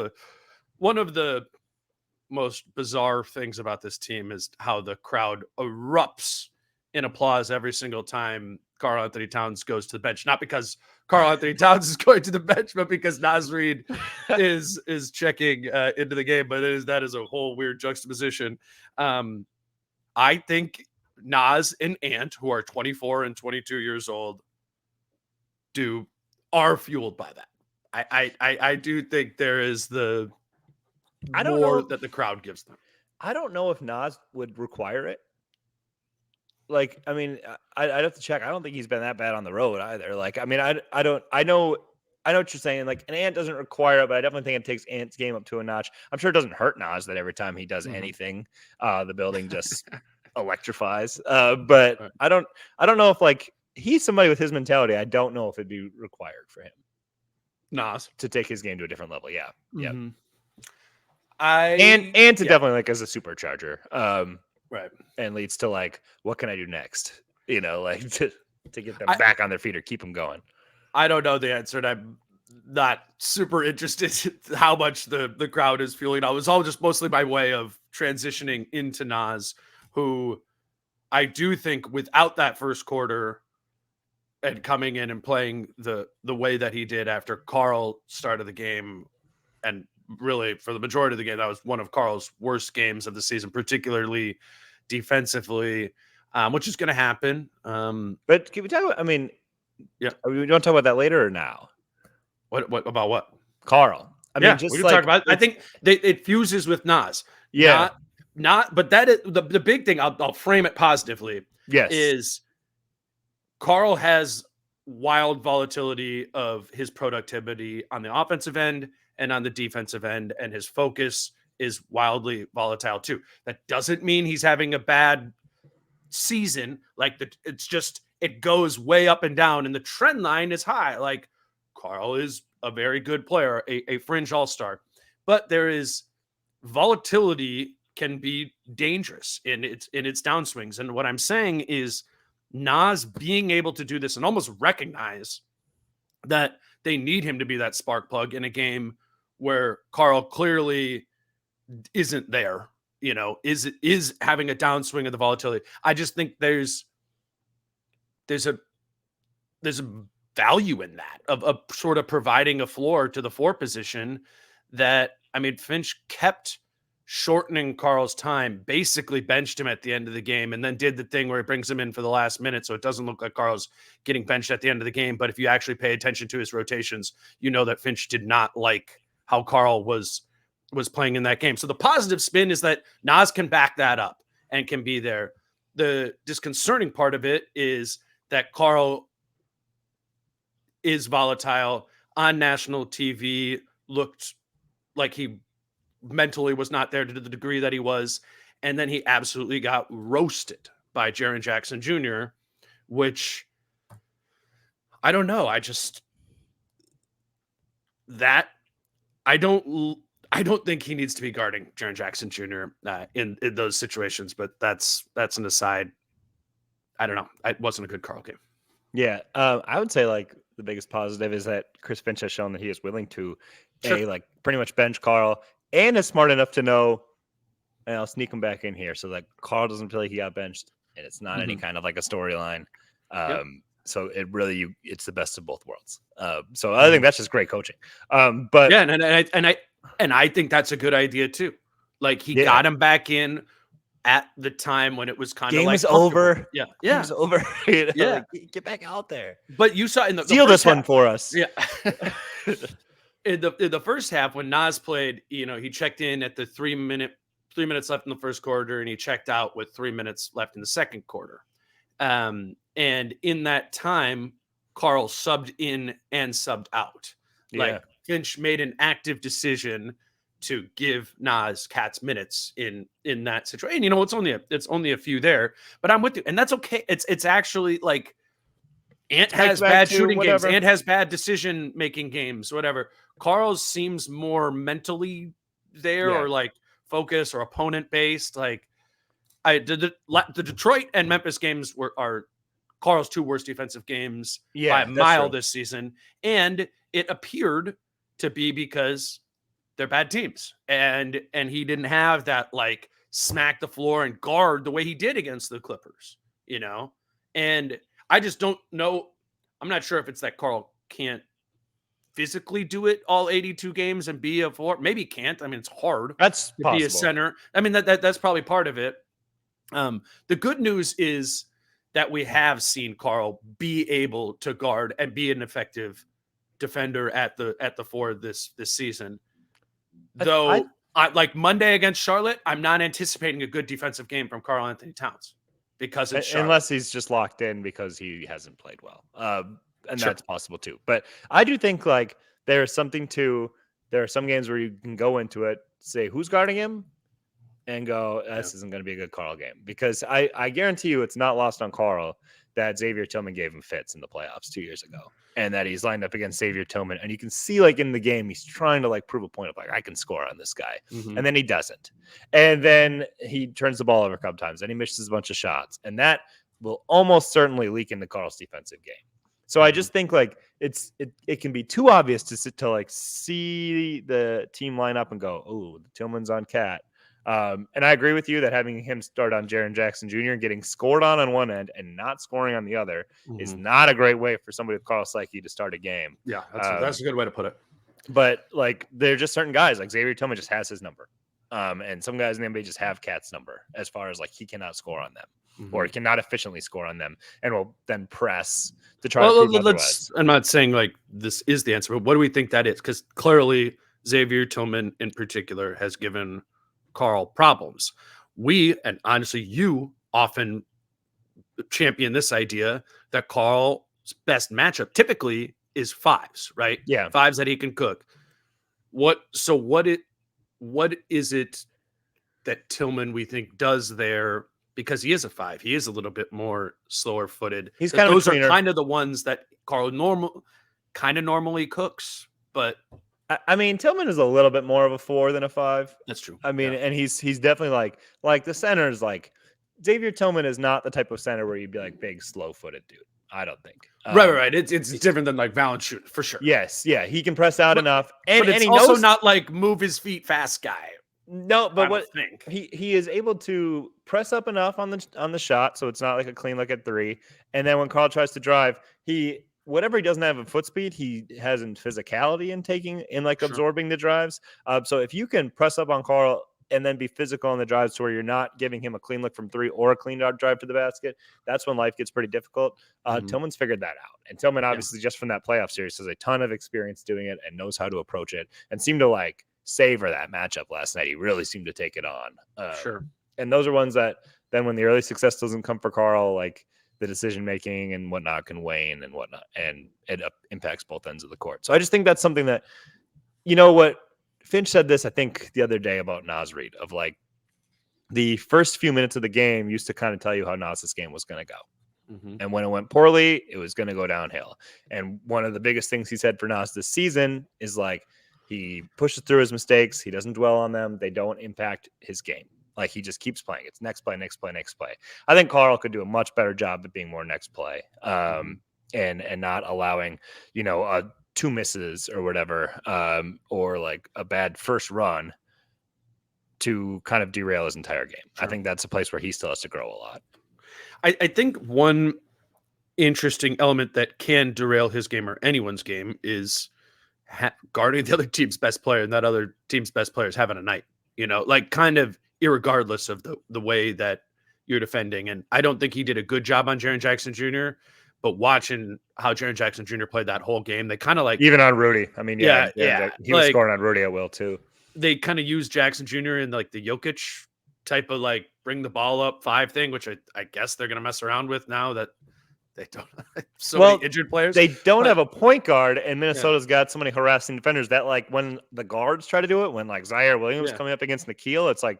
one of the most bizarre things about this team is how the crowd erupts in applause every single time Karl Anthony Towns goes to the bench. Not because Karl Anthony Towns is going to the bench, but because Nas Reed is checking into the game. But that is a whole weird juxtaposition. I think Nas and Ant, who are 24 and 22 years old, are fueled by that. I do think there is the more that the crowd gives them. I don't know if Nas would require it. Like, I mean, I'd have to check. I don't think he's been that bad on the road either. Like, I mean, I know what you're saying. Like, an Ant doesn't require it, but I definitely think it takes Ant's game up to a notch. I'm sure it doesn't hurt Nas that every time he does anything, the building just electrifies. But Right. I don't know if like he's somebody with his mentality. I don't know if it'd be required for him Nas. to take his game to a different level. Yeah. Yeah. Mhm. And to yeah, definitely like as a supercharger. right. And leads to like, what can I do next? You know, like to get them I- back on their feet or keep them going. I don't know the answer, and I'm not super interested in how much the crowd is feeling. I was all just mostly by way of transitioning into Nas, who I do think without that first quarter and coming in and playing the way that he did after Carl started the game, and really for the majority of the game, that was one of Carl's worst games of the season, particularly defensively, which is going to happen. But can we talk about, I mean, Yeah. we want to talk about that later or now? What about what? Carl. I Yeah, mean, just we can like, talk about. I think it fuses with Nas. yeah, Not. But that is the big thing. I'll frame it positively. yes, Is Carl has wild volatility of his productivity on the offensive end and on the defensive end, and his focus is wildly volatile too. That doesn't mean he's having a bad season. Like it's just it goes way up and down, and the trend line is high. Like Carl is a very good player, a fringe all-star, but there is volatility can be dangerous in its downswings. And what I'm saying is Nas being able to do this and almost recognize that they need him to be that spark plug in a game where Carl clearly isn't there, is having a downswing of the volatility. I just think there's a value in that of sort of providing a floor to the 4 position that, I mean, Finch kept shortening Carl's time, basically benched him at the end of the game, and then did the thing where he brings him in for the last minute. So it doesn't look like Carl's getting benched at the end of the game. But if you actually pay attention to his rotations, you know that Finch did not like how Carl was playing in that game. So the positive spin is that Nas can back that up and can be there. The disconcerting part of it is that Carl is volatile on national TV, looked like he mentally was not there to the degree that he was. And then he absolutely got roasted by Jaren Jackson Jr., which I don't know. I don't think he needs to be guarding Jaren Jackson Jr. In those situations, but that's an aside. I don't know. It wasn't a good Carl game. yeah. I would say like the biggest positive is that Chris Finch has shown that he is willing to like pretty much bench Carl and is smart enough to know, and I'll sneak him back in here so that Carl doesn't feel like he got benched and it's not any kind of like a storyline. So it really, it's the best of both worlds. So I think that's just great coaching. But yeah, and I think that's a good idea too. Like he got him back in at the time when it was kind of game like is over. Yeah. Game's over. You know, Yeah. like, get back out there. But you saw in the Steal first this one half, for us. Yeah. in the first half when Nas played, he checked in at the 3 minutes left in the first quarter, and he checked out with 3 minutes left in the second quarter. And in that time, Carl subbed in and subbed out. Like Finch made an active decision to give Nas Cat's minutes in that situation. It's only a few there, but I'm with you, and that's okay. It's actually like Ant has bad shooting games, Ant has bad decision making games, whatever. Carl's seems more mentally there or like focus or opponent based. Like the Detroit and Memphis games are Carl's 2 worst defensive games by a mile this season, and it appeared to be because they're bad teams, and he didn't have that like smack the floor and guard the way he did against the Clippers, and I just don't know. I'm not sure if it's that Carl can't physically do it all 82 games and be a 4. Maybe he can't. I mean, it's hard. That's to possible. Be a center. I mean, that's probably part of it. The good news is that we have seen Carl be able to guard and be an effective defender at the 4 this season. Though, like Monday against Charlotte, I'm not anticipating a good defensive game from Karl Anthony Towns because it's Charlotte. Unless he's just locked in because he hasn't played well, and that's possible too. But I do think like there are some games where you can go into it, say who's guarding him, and go, this isn't going to be a good Carl game, because I guarantee you it's not lost on Carl that Xavier Tillman gave him fits in the playoffs 2 years ago, and that he's lined up against Xavier Tillman, and you can see like in the game he's trying to like prove a point of like, I can score on this guy, and then he doesn't, and then he turns the ball over a couple times, and he misses a bunch of shots, and that will almost certainly leak into Carl's defensive game. So I just think like it can be too obvious to like see the team line up and go, oh, Tillman's on Cat. And I agree with you that having him start on Jaren Jackson Jr. and getting scored on one end and not scoring on the other is not a great way for somebody with Carl Psyche to start a game. Yeah, that's a good way to put it. But like, there are just certain guys like Xavier Tillman just has his number. And some guys in the NBA just have Cat's number as far as like he cannot score on them. Or he cannot efficiently score on them, and will then press to try to prove otherwise. I'm not saying like this is the answer, but what do we think that is? Because clearly Xavier Tillman in particular has given Carl problems. We, and honestly you, often champion this idea that Carl's best matchup typically is fives, right? Yeah. Fives that he can cook. What is it that Tillman we think does there? Because he is a five, he is a little bit more slower footed. He's kind of those are kind of the ones that Carl normally cooks. But I mean, Tillman is a little bit more of a 4 than a 5. That's true. I mean, and he's definitely like the center is like Xavier Tillman is not the type of center where you'd be like big slow footed dude. I don't think. Right. It's different than like Valanciunas for sure. Yes, yeah, he can press out enough, and it's he also knows not like move his feet fast guy. No, but what think he is able to press up enough on the shot, so it's not like a clean look at 3. And then when Carl tries to drive, whatever he doesn't have in foot speed, he has in physicality in absorbing the drives. So if you can press up on Carl and then be physical on the drives to where you're not giving him a clean look from 3 or a clean drive to the basket, that's when life gets pretty difficult. Tillman's figured that out, and Tillman obviously just from that playoff series has a ton of experience doing it and knows how to approach it, and seemed to like savor that matchup last night. He really seemed to take it on. Sure. And those are ones that then when the early success doesn't come for Carl, like the decision making and whatnot can wane and whatnot, and it impacts both ends of the court. So I just think that's something that, you know what, Finch said this, I think the other day about Naz Reid, of like the first few minutes of the game used to kind of tell you how Naz's game was going to go. And when it went poorly, it was going to go downhill. And one of the biggest things he said for Naz this season is like, he pushes through his mistakes. He doesn't dwell on them. They don't impact his game. Like, he just keeps playing. It's next play, next play, next play. I think Carl could do a much better job at being more next play, and not allowing, 2 misses or whatever, or like a bad first run to kind of derail his entire game. Sure. I think that's a place where he still has to grow a lot. I think one interesting element that can derail his game or anyone's game is guarding the other team's best player, and that other team's best player is having a night, like kind of irregardless of the way that you're defending. And I don't think he did a good job on Jaren Jackson Jr., but watching how Jaren Jackson Jr. played that whole game, they kind of like, even on Rudy. I mean, yeah. He was like, scoring on Rudy at will too. They kind of used Jackson Jr. in like the Jokic type of like bring the ball up 5 thing, which I guess they're going to mess around with now that they don't many injured players. They don't have a point guard, and Minnesota's got so many harassing defenders that like when the guards try to do it, when like Zaire Williams coming up against Nikhil, it's like,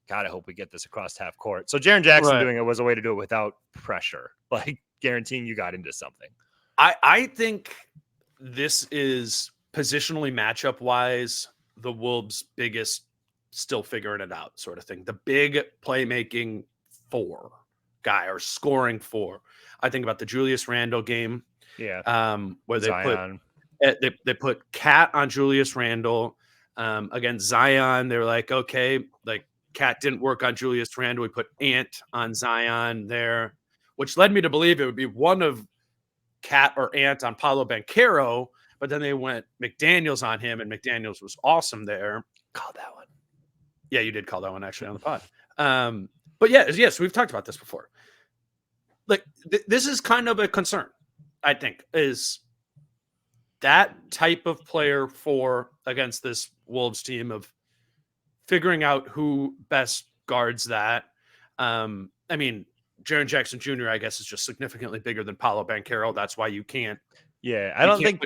God, I hope we get this across half court. So Jaren Jackson doing it was a way to do it without pressure, like guaranteeing you got into something. I think this is positionally matchup wise the Wolves' biggest still figuring it out sort of thing. The big playmaking 4 guy or scoring 4. I think about the Julius Randle game. Yeah. Where Zion. they put Cat on Julius Randle. Against Zion, they were like, okay, like Cat didn't work on Julius Randle. We put Ant on Zion there, which led me to believe it would be one of Cat or Ant on Paolo Banchero, but then they went McDaniels on him, and McDaniels was awesome there. Called that one. Yeah, you did call that one actually on the pod. But yes, we've talked about this before. Like this is kind of a concern, I think, is that type of player for against this Wolves team of figuring out who best guards that. I mean, Jaren Jackson Jr., I guess, is just significantly bigger than Paolo Banchero. That's why you can't. Yeah, I don't think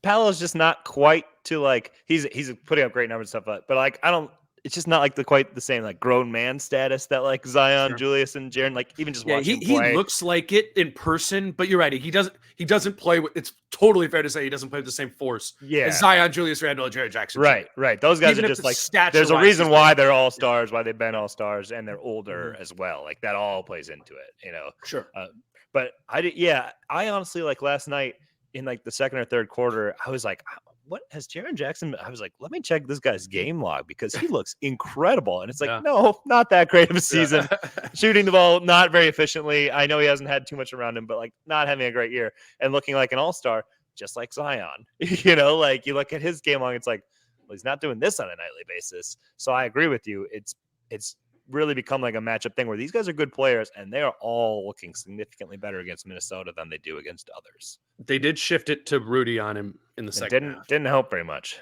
Paolo's just not quite to like he's putting up great numbers and stuff, but like I don't. it's just not like quite the same like grown man status that like Zion, Sure. Julius, and Jaren, like even just Yeah, watching him he play. looks like it in person, but you're right. He doesn't play with. It's totally fair to say he doesn't play with the same force as Zion, Julius Randle, and Jared Jackson. Right, Jr. right. Those guys Even are if just the like stature there's a wise, reason he's why better. they're all stars, why they've been all stars, and they're older as well. Like that all plays into it, you know. Sure. But I honestly like last night in like the second or third quarter, I was like, what has Jaren Jackson? I was like, let me check this guy's game log because he looks incredible. And it's like, no, not that great of a season. Shooting the ball not very efficiently. I know he hasn't had too much around him, but like not having a great year and looking like an all-star, just like Zion. You know, like you look at his game log, it's like, well, he's not doing this on a nightly basis. So I agree with you. It's really become like a matchup thing where these guys are good players and they are all looking significantly better against Minnesota than they do against others. They did shift it to Rudy on him in the second half. Didn't help very much.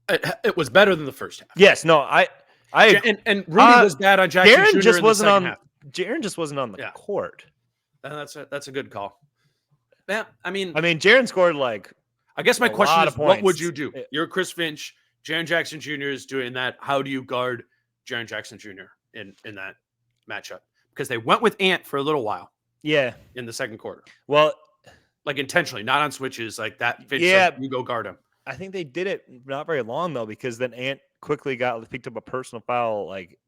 It was better than the first half. Yes, no, I and Rudy was bad on Jackson Jaren Jr. just in wasn't the on. second half. Jaren just wasn't on the court. And that's a good call. Yeah, I mean, Jaren scored like. I guess my a question lot is, of what would points. you do? You're Chris Finch. Jaren Jackson Jr. is doing that. How do you guard Jaren Jackson Jr. in that matchup? Because they went with Ant for a little while. Yeah. In the second quarter. Well, like intentionally, not on switches, like that. Finch said, you go guard him. I think they did it not very long though, because then Ant quickly picked up a personal foul like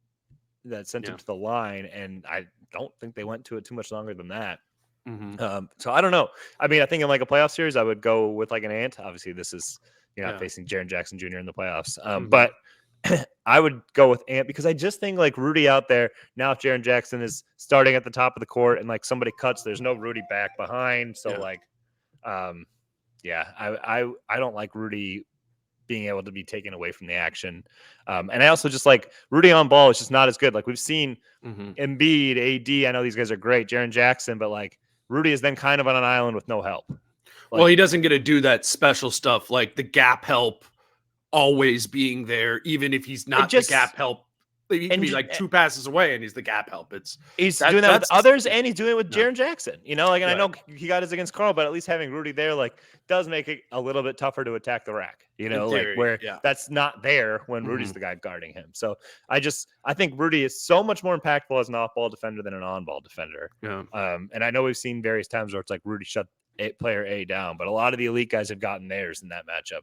that sent him to the line, and I don't think they went to it too much longer than that. Mm-hmm. So I don't know. I mean, I think in like a playoff series, I would go with like an Ant. Obviously, this is you're not facing Jaren Jackson Jr. in the playoffs, but I would go with Ant because I just think like Rudy out there now. If Jaren Jackson is starting at the top of the court and like somebody cuts, there's no Rudy back behind. So I don't like Rudy being able to be taken away from the action. And I also just like Rudy on ball is just not as good. Like we've seen Embiid, AD. I know these guys are great, Jaren Jackson, but like Rudy is then kind of on an island with no help. Like, well, he doesn't get to do that special stuff like the gap help always being there, even if he's not the gap help. He can be like two passes away and he's the gap help. He's doing that with others and he's doing it with Jaren Jackson, you know, like, and I know he got his against Carl, but at least having Rudy there, like does make it a little bit tougher to attack the rack, you know, like where that's not there when Rudy's the guy guarding him. So I think Rudy is so much more impactful as an off-ball defender than an on-ball defender. Yeah. And I know we've seen various times where it's like Rudy shut player A down, but a lot of the elite guys have gotten theirs in that matchup.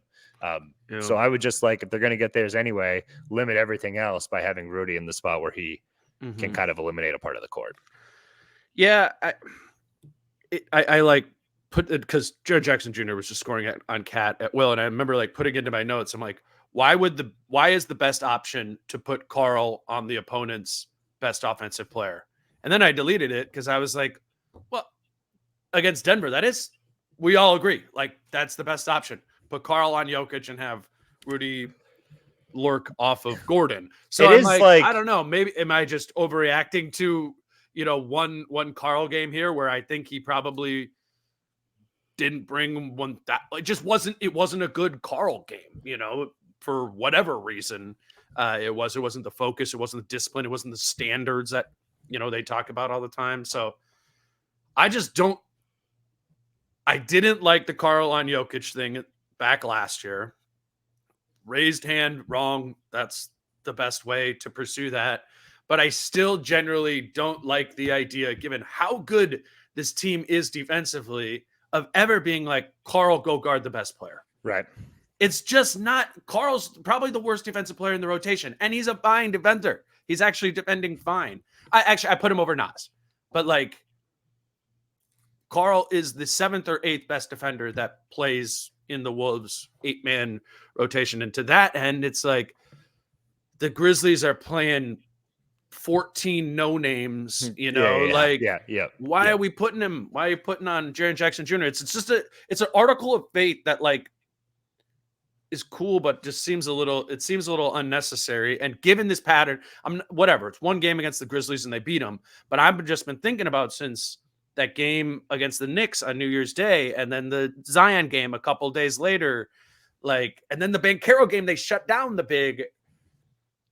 So I would just like, if they're going to get theirs anyway, limit everything else by having Rudy in the spot where he can kind of eliminate a part of the court. Yeah. I like put it because Jaren Jackson Jr. was just scoring on Cat at will. And I remember like putting into my notes, I'm like, why is the best option to put Carl on the opponent's best offensive player? And then I deleted it because I was like, well, against Denver, we all agree. Like that's the best option. Put Carl on Jokic and have Rudy lurk off of Gordon. So I'm like, I don't know. Maybe am I just overreacting to, one Carl game here where I think he probably didn't bring one that it wasn't a good Carl game, for whatever reason. It wasn't the focus, it wasn't the discipline, it wasn't the standards that, they talk about all the time. So I didn't like the Carl on Jokic thing back last year. Raised hand, wrong. That's the best way to pursue that. But I still generally don't like the idea, given how good this team is defensively, of ever being like, Carl, go guard the best player. Right. It's just not. Carl's probably the worst defensive player in the rotation, and he's a fine defender. He's actually defending fine. I put him over Nas. But like, Carl is the 7th or 8th best defender that plays in the Wolves 8-man rotation. And to that end, it's like the Grizzlies are playing 14 no names, why are we putting him? Why are you putting on Jaren Jackson Jr.? It's an article of fate that like is cool, but just seems a little unnecessary. And given this pattern, it's one game against the Grizzlies and they beat them, but I've just been thinking about since that game against the Knicks on New Year's Day, and then the Zion game a couple days later, and then the Banchero game, they shut down the big.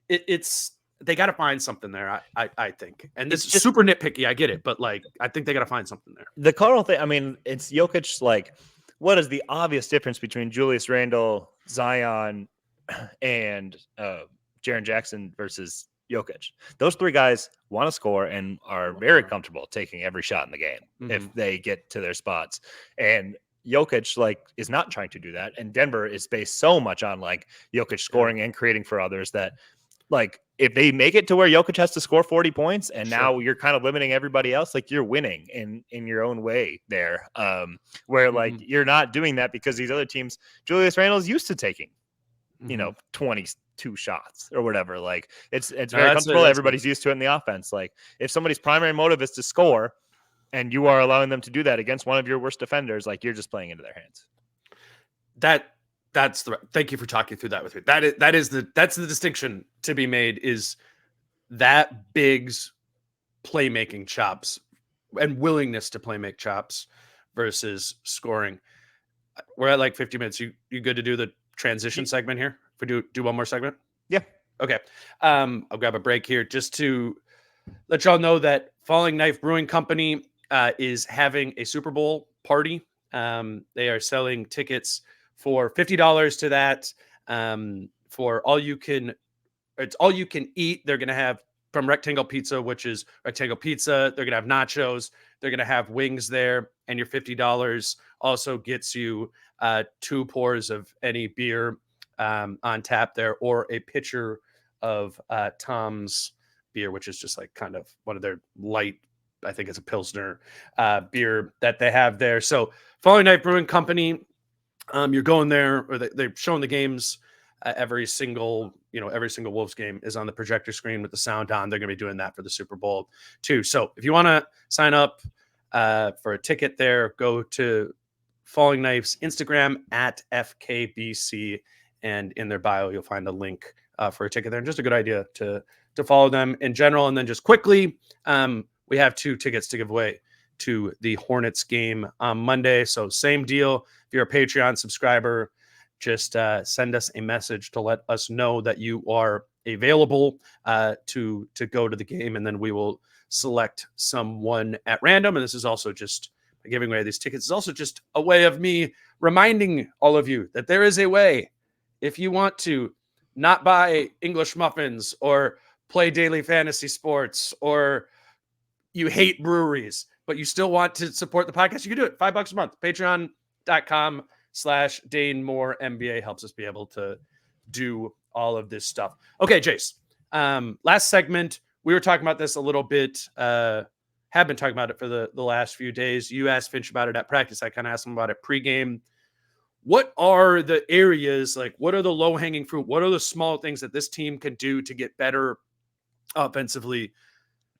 They got to find something there, I think. And this is super nitpicky, I get it, but I think they got to find something there. The Carl thing, I mean, it's Jokic. Like, what is the obvious difference between Julius Randle, Zion, and Jaren Jackson versus Jokic. Those three guys want to score and are very comfortable taking every shot in the game if they get to their spots. And Jokic is not trying to do that. And Denver is based so much on Jokic scoring and creating for others that if they make it to where Jokic has to score 40 points and now you're kind of limiting everybody else, you're winning in your own way there. Where you're not doing that because these other teams, Julius Randle's used to taking 22 shots or whatever. It's very comfortable. Everybody's used to it in the offense. If somebody's primary motive is to score and you are allowing them to do that against one of your worst defenders, you're just playing into their hands. Thank you for talking through that with me. That's the distinction to be made, is that Big's playmaking chops and willingness to make chops versus scoring. We're at 50 minutes. You good to do the transition segment here? If we do one more segment? Yeah. Okay. I'll grab a break here just to let y'all know that Falling Knife Brewing Company is having a Super Bowl party. They are selling tickets for $50 to that. For all you can eat. They're going to have from Rectangle Pizza, which is Rectangle Pizza. They're going to have nachos. They're going to have wings there. And your $50 also gets you 2 pours of any beer on tap there, or a pitcher of Tom's beer, which is just kind of one of their light, I think it's a Pilsner beer that they have there. So Falling Knife Brewing Company, you're going there, or they're showing the games. Every single Wolves game is on the projector screen with the sound on. They're going to be doing that for the Super Bowl too. So if you want to sign up for a ticket there, go to Falling Knife's Instagram at FKBC, and in their bio, you'll find a link for a ticket there. And just a good idea to follow them in general. And then just quickly, we have 2 tickets to give away to the Hornets game on Monday. So same deal. If you're a Patreon subscriber, just send us a message to let us know that you are available to go to the game, and then we will select someone at random. And this is also just giving away these tickets. It's also just a way of me reminding all of you that there is a way, if you want to not buy English muffins or play daily fantasy sports, or you hate breweries, but you still want to support the podcast, you can do it. $5 a month. Patreon.com/DaneMooreNBA helps us be able to do all of this stuff. Okay, Jace. Last segment, we were talking about this a little bit, have been talking about it for the last few days. You asked Finch about it at practice. I kind of asked him about it pregame. What are the areas, what are the low-hanging fruit? What are the small things that this team can do to get better offensively?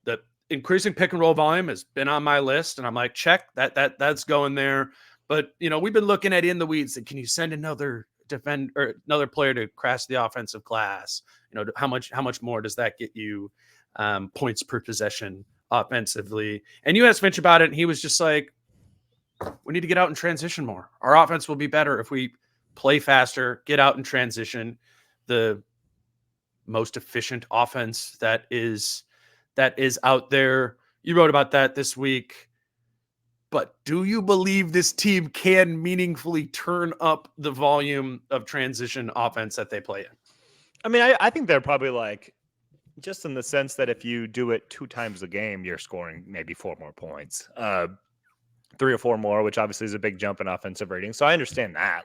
The increasing pick and roll volume has been on my list, and I'm like, check, that's going there. But, we've been looking at in the weeds, and can you send another defender or another player to crash the offensive glass? How much more does that get you points per possession offensively? And you asked Finch about it, and he was just like, we need to get out and transition more. Our offense will be better if we play faster, get out and transition. The most efficient offense that is out there. You wrote about that this week. But do you believe this team can meaningfully turn up the volume of transition offense that they play in? I mean, I think they're probably just in the sense that if you do it 2 times a game, you're scoring maybe 4 more points. 3 or 4 more, which obviously is a big jump in offensive rating. So I understand that.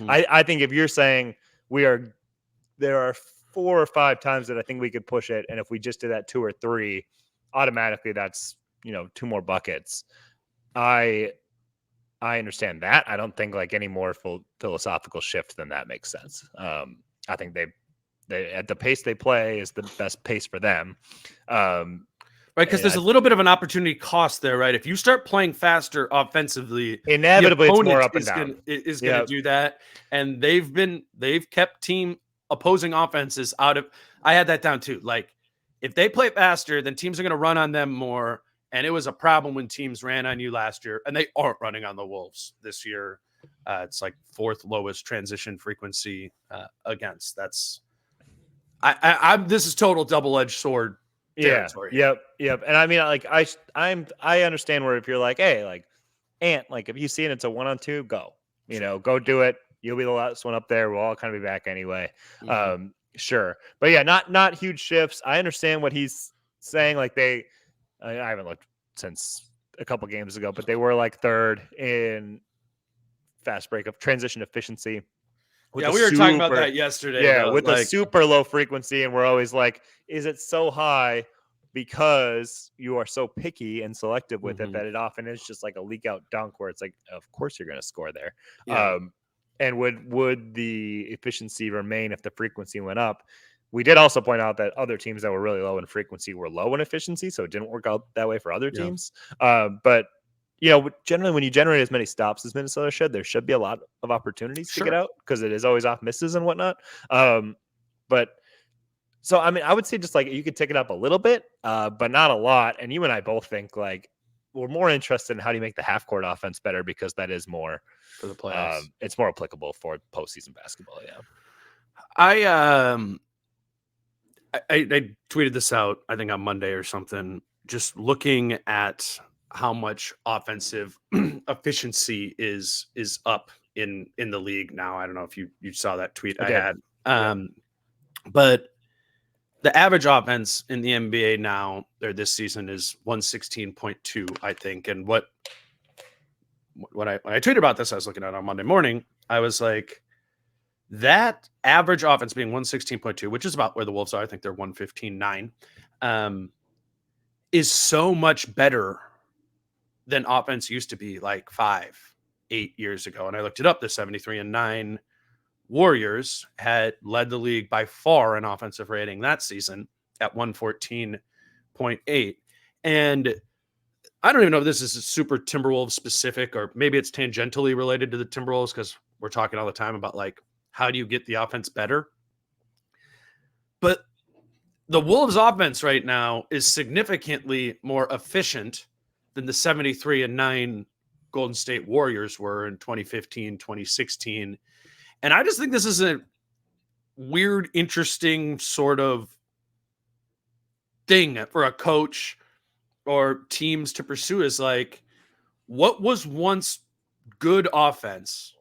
I think if you're saying there are 4 or 5 times that I think we could push it, and if we just did that 2 or 3, automatically that's 2 more buckets. I understand that. I don't think any more philosophical shift than that makes sense. I think they at the pace they play is the best pace for them. Right, because there's a little bit of an opportunity cost there, right? If you start playing faster offensively, inevitably it's more up and down. Is going to do that, and they've kept team opposing offenses out of. I had that down too. If they play faster, then teams are going to run on them more, and it was a problem when teams ran on you last year, and they aren't running on the Wolves this year. It's 4th lowest transition frequency against. That's this is total double-edged sword territory. Yep. And I mean, I understand where if you're hey, Ant, if you see it, it's a 1-on-2, go. Go do it. You'll be the last one up there. We'll all kind of be back anyway. Mm-hmm. Sure. But yeah, not huge shifts. I understand what he's saying. Like I haven't looked since a couple games ago, but they were like third in fast break of transition efficiency. We were talking about that yesterday. Yeah, though. with a super low frequency, and we're always like, is it so high because you are so picky and selective with it that it often is just like a leak out dunk where it's like, of course you're going to score there. Yeah. And would the efficiency remain if the frequency went up? We did also point out that other teams that were really low in frequency were low in efficiency, so it didn't work out that way for other teams. But generally when you generate as many stops as Minnesota should, there should be a lot of opportunities to get out because it is always off misses and whatnot. But so, I mean, I would say just like you could take it up a little bit, but not a lot. And you and I both think like we're more interested in how do you make the half court offense better because that is more for the playoffs. It's more applicable for postseason basketball. Yeah. I tweeted this out, I think on Monday or something, just looking at how much offensive efficiency is up in the league now. I don't know if you saw that tweet I had. But the average offense in the NBA now, or this season, is 116.2, I think. And when I tweeted about this, I was looking at it on Monday morning. I was like, that average offense being 116.2, which is about where the Wolves are. I think they're 115.9, is so much better than offense used to be like 5-8 years ago. And I looked it up. The 73-9 Warriors had led the league by far in offensive rating that season at 114.8. And I don't even know if this is super Timberwolves specific, or maybe it's tangentially related to the Timberwolves because we're talking all the time about like, how do you get the offense better? But the Wolves offense right now is significantly more efficient than the 73-9 Golden State Warriors were in 2015, 2016. And I just think this is a weird, interesting sort of thing for a coach or teams to pursue, is like, what was once good offense,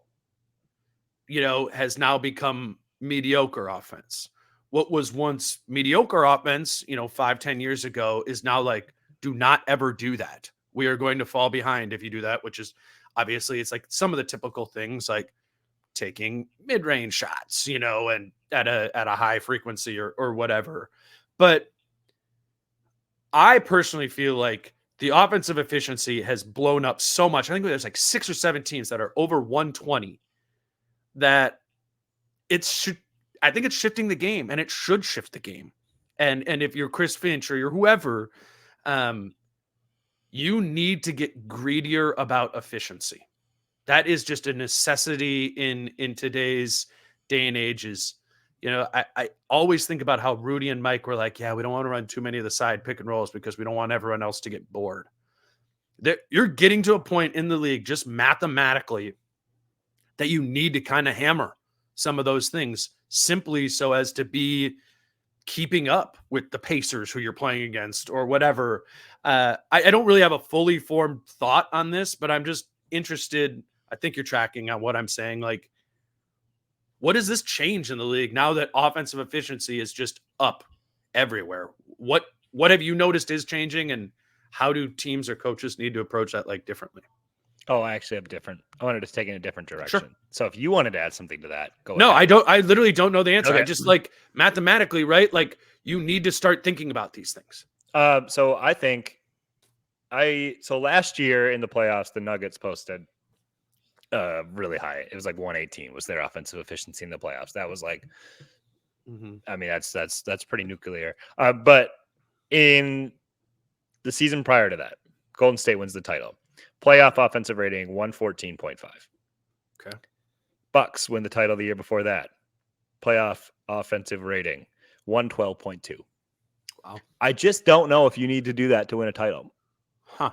has now become mediocre offense. What was once mediocre offense, 5-10 years ago, is now like, do not ever do that. We are going to fall behind if you do that, which is obviously, it's like some of the typical things like taking mid-range shots, and at a high frequency or whatever. But I personally feel like the offensive efficiency has blown up so much. I think there's like 6 or 7 teams that are over 120, that I think it's shifting the game, and it should shift the game. And if you're Chris Finch or you're whoever, you need to get greedier about efficiency. That is just a necessity in today's day and age. I always think about how Rudy and Mike were like, yeah, we don't want to run too many of the side pick and rolls because we don't want everyone else to get bored. You're getting to a point in the league, just mathematically, that you need to kind of hammer some of those things simply so as to be keeping up with the Pacers who you're playing against or whatever. I don't really have a fully formed thought on this, but I'm just interested. I think you're tracking on what I'm saying. Like, what does this change in the league now that offensive efficiency is just up everywhere? What have you noticed is changing, and how do teams or coaches need to approach that like differently? Oh, I actually have different. I wanted to take in a different direction. Sure. So if you wanted to add something to that, go No, ahead. I don't. I literally don't know the answer. Okay. I just like mathematically, right? Like, you need to start thinking about these things. So I think so last year in the playoffs, the Nuggets posted really high. It was like 118 was their offensive efficiency in the playoffs. That was like, I mean, that's pretty nuclear. But in the season prior to that, Golden State wins the title. Playoff offensive rating 114.5. Okay. Bucks win the title the year before that. Playoff offensive rating 112.2. Wow. I just don't know if you need to do that to win a title. Huh.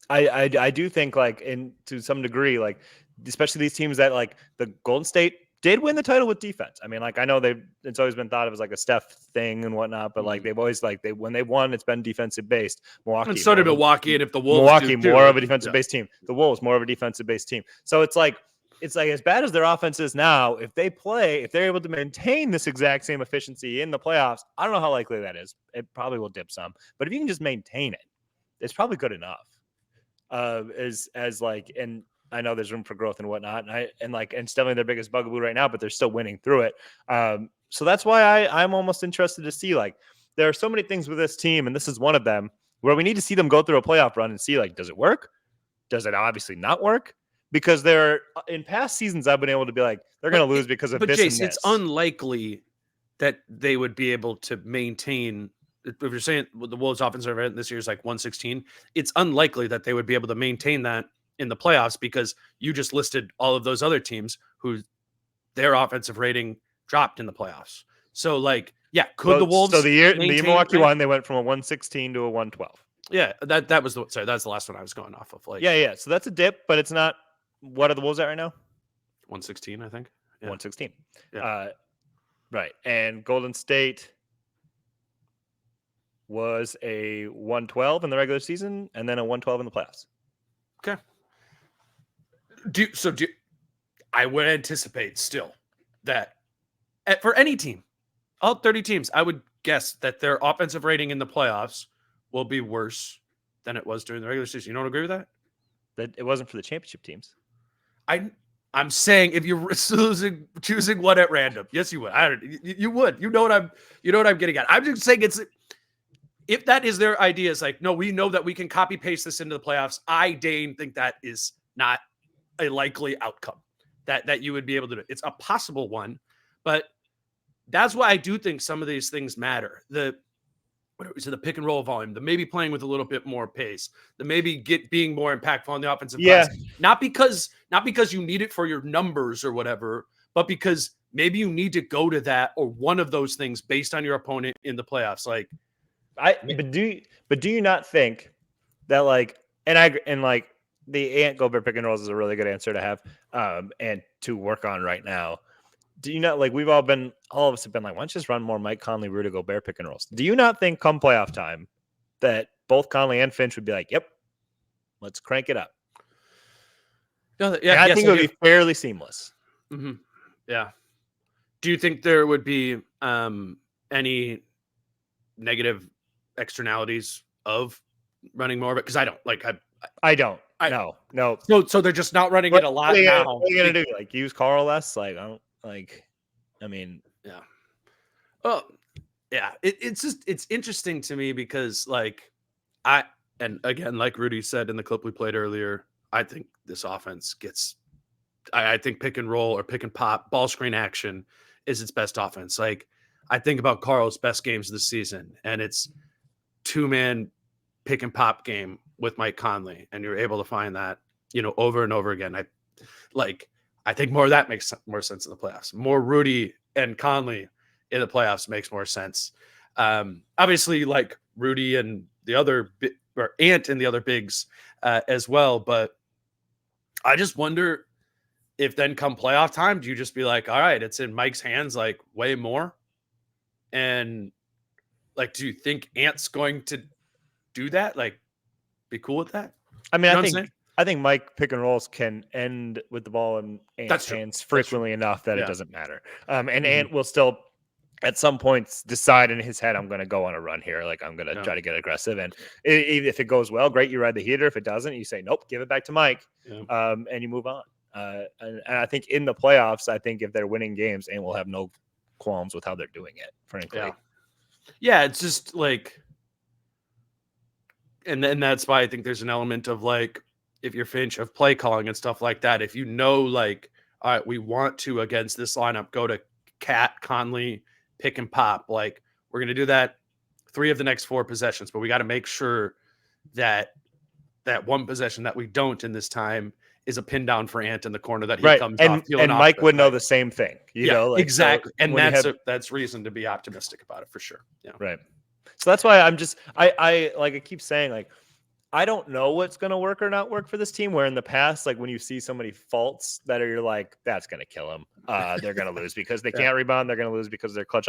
I do think, like, to some degree, like, especially these teams that, like, the Golden State did win the title with defense. I mean, like, I know it's always been thought of as like a Steph thing and whatnot, but like they've always when they won, it's been defensive based. Milwaukee, And so did Milwaukee, and if the Wolves Milwaukee do too, more of a defensive based team. The Wolves more of a defensive based team. So it's like it's like as bad as their offense is now, if they're able to maintain this exact same efficiency in the playoffs, I don't know how likely that is. It probably will dip some, but if you can just maintain it, it's probably good enough. As like, and I know there's room for growth and whatnot, and it's definitely their biggest bugaboo right now, but they're still winning through it. So that's why I'm almost interested to see, like, there are so many things with this team, and this is one of them where we need to see them go through a playoff run and see, like, does it work? Does it obviously not work? Because in past seasons, I've been able to be like, they're going to lose because of this Jace, and this. it's unlikely that they would be able to maintain. If you're saying the Wolves' offensive rate this year is like 116, it's unlikely that they would be able to maintain that in the playoffs because you just listed all of those other teams who their offensive rating dropped in the playoffs. So, like, yeah, could the Wolves? So the year Milwaukee that? won, they went from a 116 to a 112. Yeah, that was that's the last one I was going off of. Like, yeah. So that's a dip, but it's not. What are the Wolves at right now? 116, I think. Yeah. 116. Yeah. Right. And Golden State was a 112 in the regular season and then a 112 in the playoffs. Okay. I would anticipate still that for any team, all 30 teams, I would guess that their offensive rating in the playoffs will be worse than it was during the regular season. You don't agree with that? That it wasn't for the championship teams. I'm saying if you're choosing one at random, yes, you would. You would. You know what I'm getting at. I'm just saying if that is their idea, it's like, no, we know that we can copy paste this into the playoffs. Dane, think that is not a likely outcome that you would be able to do. It's a possible one, but that's why I do think some of these things matter. The pick and roll volume, the maybe playing with a little bit more pace, the maybe being more impactful on the offensive glass. Not because you need it for your numbers or whatever, but because maybe you need to go to that or one of those things based on your opponent in the playoffs. Like, but do you not think that, like, and like the Ant Gobert pick and rolls is a really good answer to have and to work on right now. Do you not, like, all of us have been like, why don't you just run more Mike Conley, Rudy Gobert pick and rolls? Do you not think come playoff time that both Conley and Finch would be like, yep, let's crank it up? I think it would be fairly seamless. Mm-hmm. Yeah. Do you think there would be any negative externalities of running more of it? Because I don't. Like, I don't. No. So they're just not running it a lot now. What are you gonna do? Like, use Carl less? Like, I don't. Like, I mean, yeah. Oh, yeah. It's interesting to me because, like, and again, like Rudy said in the clip we played earlier, I think this offense gets. I think pick and roll or pick and pop, ball screen action is its best offense. Like, I think about Carl's best games this season, and it's 2-man pick and pop game with Mike Conley, and you're able to find that, over and over again. I think more of that makes more sense in the playoffs. More Rudy and Conley in the playoffs makes more sense. Obviously, like Rudy and the other or Ant and the other bigs as well. But I just wonder if then come playoff time, do you just be like, all right, it's in Mike's hands, like, way more? And, like, do you think Ant's going to do that? Like, be cool with that? I mean, I think Mike pick and rolls can end with the ball in Ant's hands frequently enough that it doesn't matter. And Ant will still, at some points, decide in his head, I'm going to go on a run here. Like, I'm going to try to get aggressive. And if it goes well, great, you ride the heater. If it doesn't, you say, nope, give it back to Mike, and you move on. And I think in the playoffs, I think if they're winning games, Ant will have no qualms with how they're doing it, frankly. Yeah, it's just like, and then that's why I think there's an element of, like, if you're Finch, of play calling and stuff like that. If you know, like, all right, we want to, against this lineup, go to Cat, Conley, pick and pop. Like, we're going to do that 3 of the next 4 possessions, but we got to make sure that that one possession that we don't in this time is a pin down for Ant in the corner that he comes off. And Mike would know the same thing. You know, like, exactly. So, and that's reason to be optimistic about it for sure. Yeah. Right. So that's why I keep saying, like, I don't know what's going to work or not work for this team, where in the past, like, when you see so many faults that you're like, that's going to kill them. They're going to lose because they can't rebound. They're going to lose because their clutch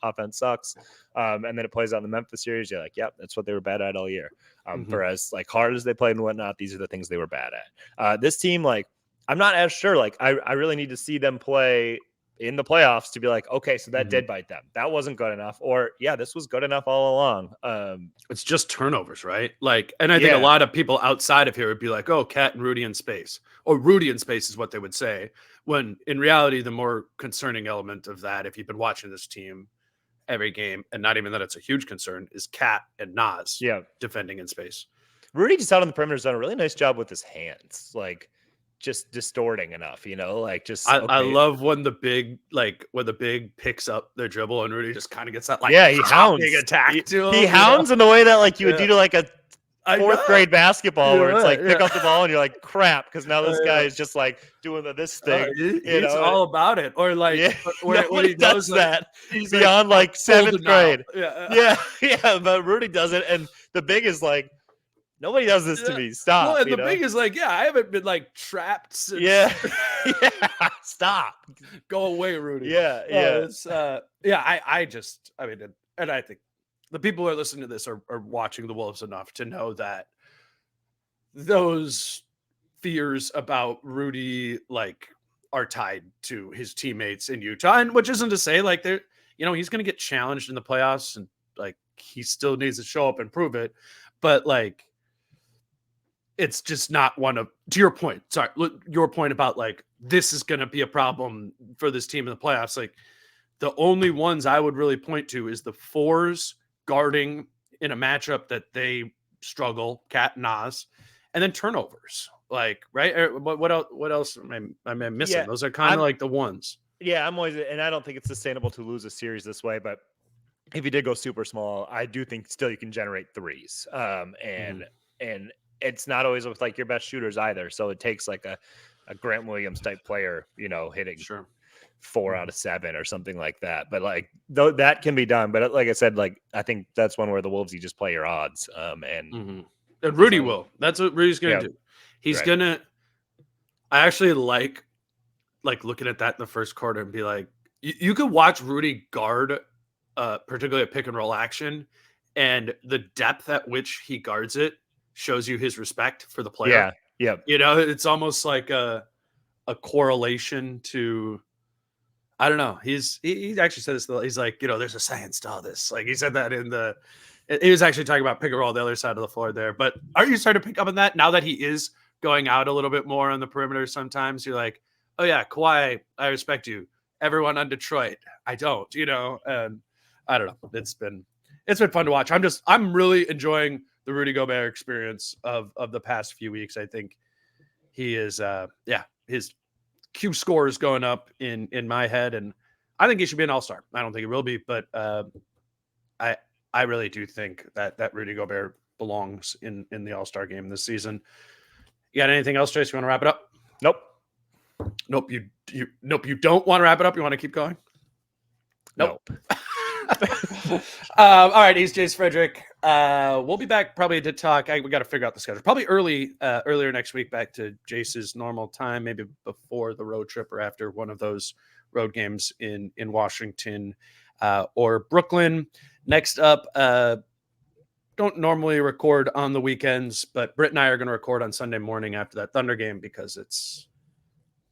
offense sucks. And then it plays out in the Memphis series. You're like, yep, that's what they were bad at all year. Whereas, like, hard as they played and whatnot, these are the things they were bad at. This team, like, I'm not as sure. Like, I really need to see them play in the playoffs to be like, okay, so that did bite them. That wasn't good enough. Or, yeah, this was good enough all along. It's just turnovers, right? Like, and I think a lot of people outside of here would be like, oh, Cat and Rudy in space. Or Rudy in space is what they would say. When in reality, the more concerning element of that, if you've been watching this team every game, and not even that it's a huge concern, is Cat and Nas defending in space. Rudy just out on the perimeter has done a really nice job with his hands. Like, just distorting enough, like just I love when the big picks up their dribble and Rudy just kind of gets that he hounds big attack to him. He hounds in the way that like you would do to like a fourth grade basketball where it's like pick up the ball and you're like crap because now this guy is just like doing this thing. He's all about it. Or like when he does that, he's beyond like seventh grade. But Rudy does it, and the big is like, nobody does this to me. Stop. Well, and the big is like, I haven't been like trapped since. Stop. Go away, Rudy. It's and I think the people who are listening to this are watching the Wolves enough to know that those fears about Rudy like are tied to his teammates in Utah, and which isn't to say like they're, he's going to get challenged in the playoffs and like he still needs to show up and prove it, but like, it's just not one of, to your point about like, this is going to be a problem for this team in the playoffs. Like the only ones I would really point to is the fours guarding in a matchup that they struggle, Cat and Nas, and then turnovers. Like, right. What else am I missing? Yeah, those are kind of like the ones. Yeah. I'm always, and I don't think it's sustainable to lose a series this way, but if you did go super small, I do think still you can generate threes. And it's not always with like your best shooters either. So it takes like a Grant Williams type player, hitting 4 out of 7 or something like that. But like though that can be done. But like I said, like I think that's one where the Wolves, you just play your odds. And Rudy will. That's what Rudy's gonna do. He's gonna. I actually like looking at that in the first quarter and be like, you could watch Rudy guard, particularly a pick and roll action, and the depth at which he guards it shows you his respect for the player. It's almost like a correlation to, I don't know. He actually said this. He's like, there's a science to all this. Like he said that he was actually talking about pick and roll on the other side of the floor there. But are you starting to pick up on that now that he is going out a little bit more on the perimeter? Sometimes you're like, oh yeah, Kawhi, I respect you. Everyone on Detroit, I don't, and I don't know. It's been fun to watch. I'm really enjoying the Rudy Gobert experience of the past few weeks. I think he is, his Q score is going up in my head, and I think he should be an all-star. I don't think he will be, but I really do think that Rudy Gobert belongs in the all-star game this season. You got anything else, Jace? You want to wrap it up? Nope. You don't want to wrap it up. You want to keep going? Nope. All right, he's Jace Frederick. We'll be back probably to talk. We got to figure out the schedule. Probably earlier next week, back to Jace's normal time, maybe before the road trip or after one of those road games in Washington or Brooklyn. Next up, don't normally record on the weekends, but Britt and I are going to record on Sunday morning after that Thunder game because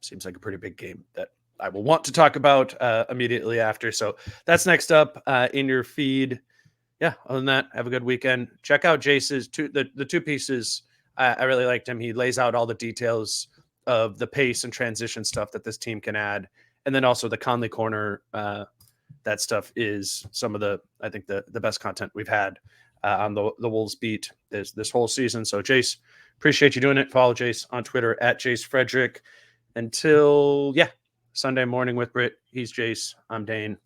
seems like a pretty big game that I will want to talk about immediately after. So that's next up in your feed. Yeah. Other than that, have a good weekend. Check out Jace's the two pieces. I really liked him. He lays out all the details of the pace and transition stuff that this team can add. And then also the Conley corner. That stuff is some of the best content we've had on the Wolves beat this whole season. So Jace, appreciate you doing it. Follow Jace on Twitter at Jace Frederick. Until Sunday morning with Britt. He's Jace. I'm Dane.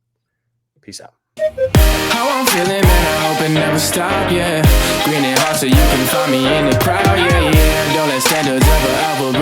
Peace out. How I'm feeling, man, I hope it never stop, yeah. Green and hot so you can find me in the crowd, yeah. Don't let standards ever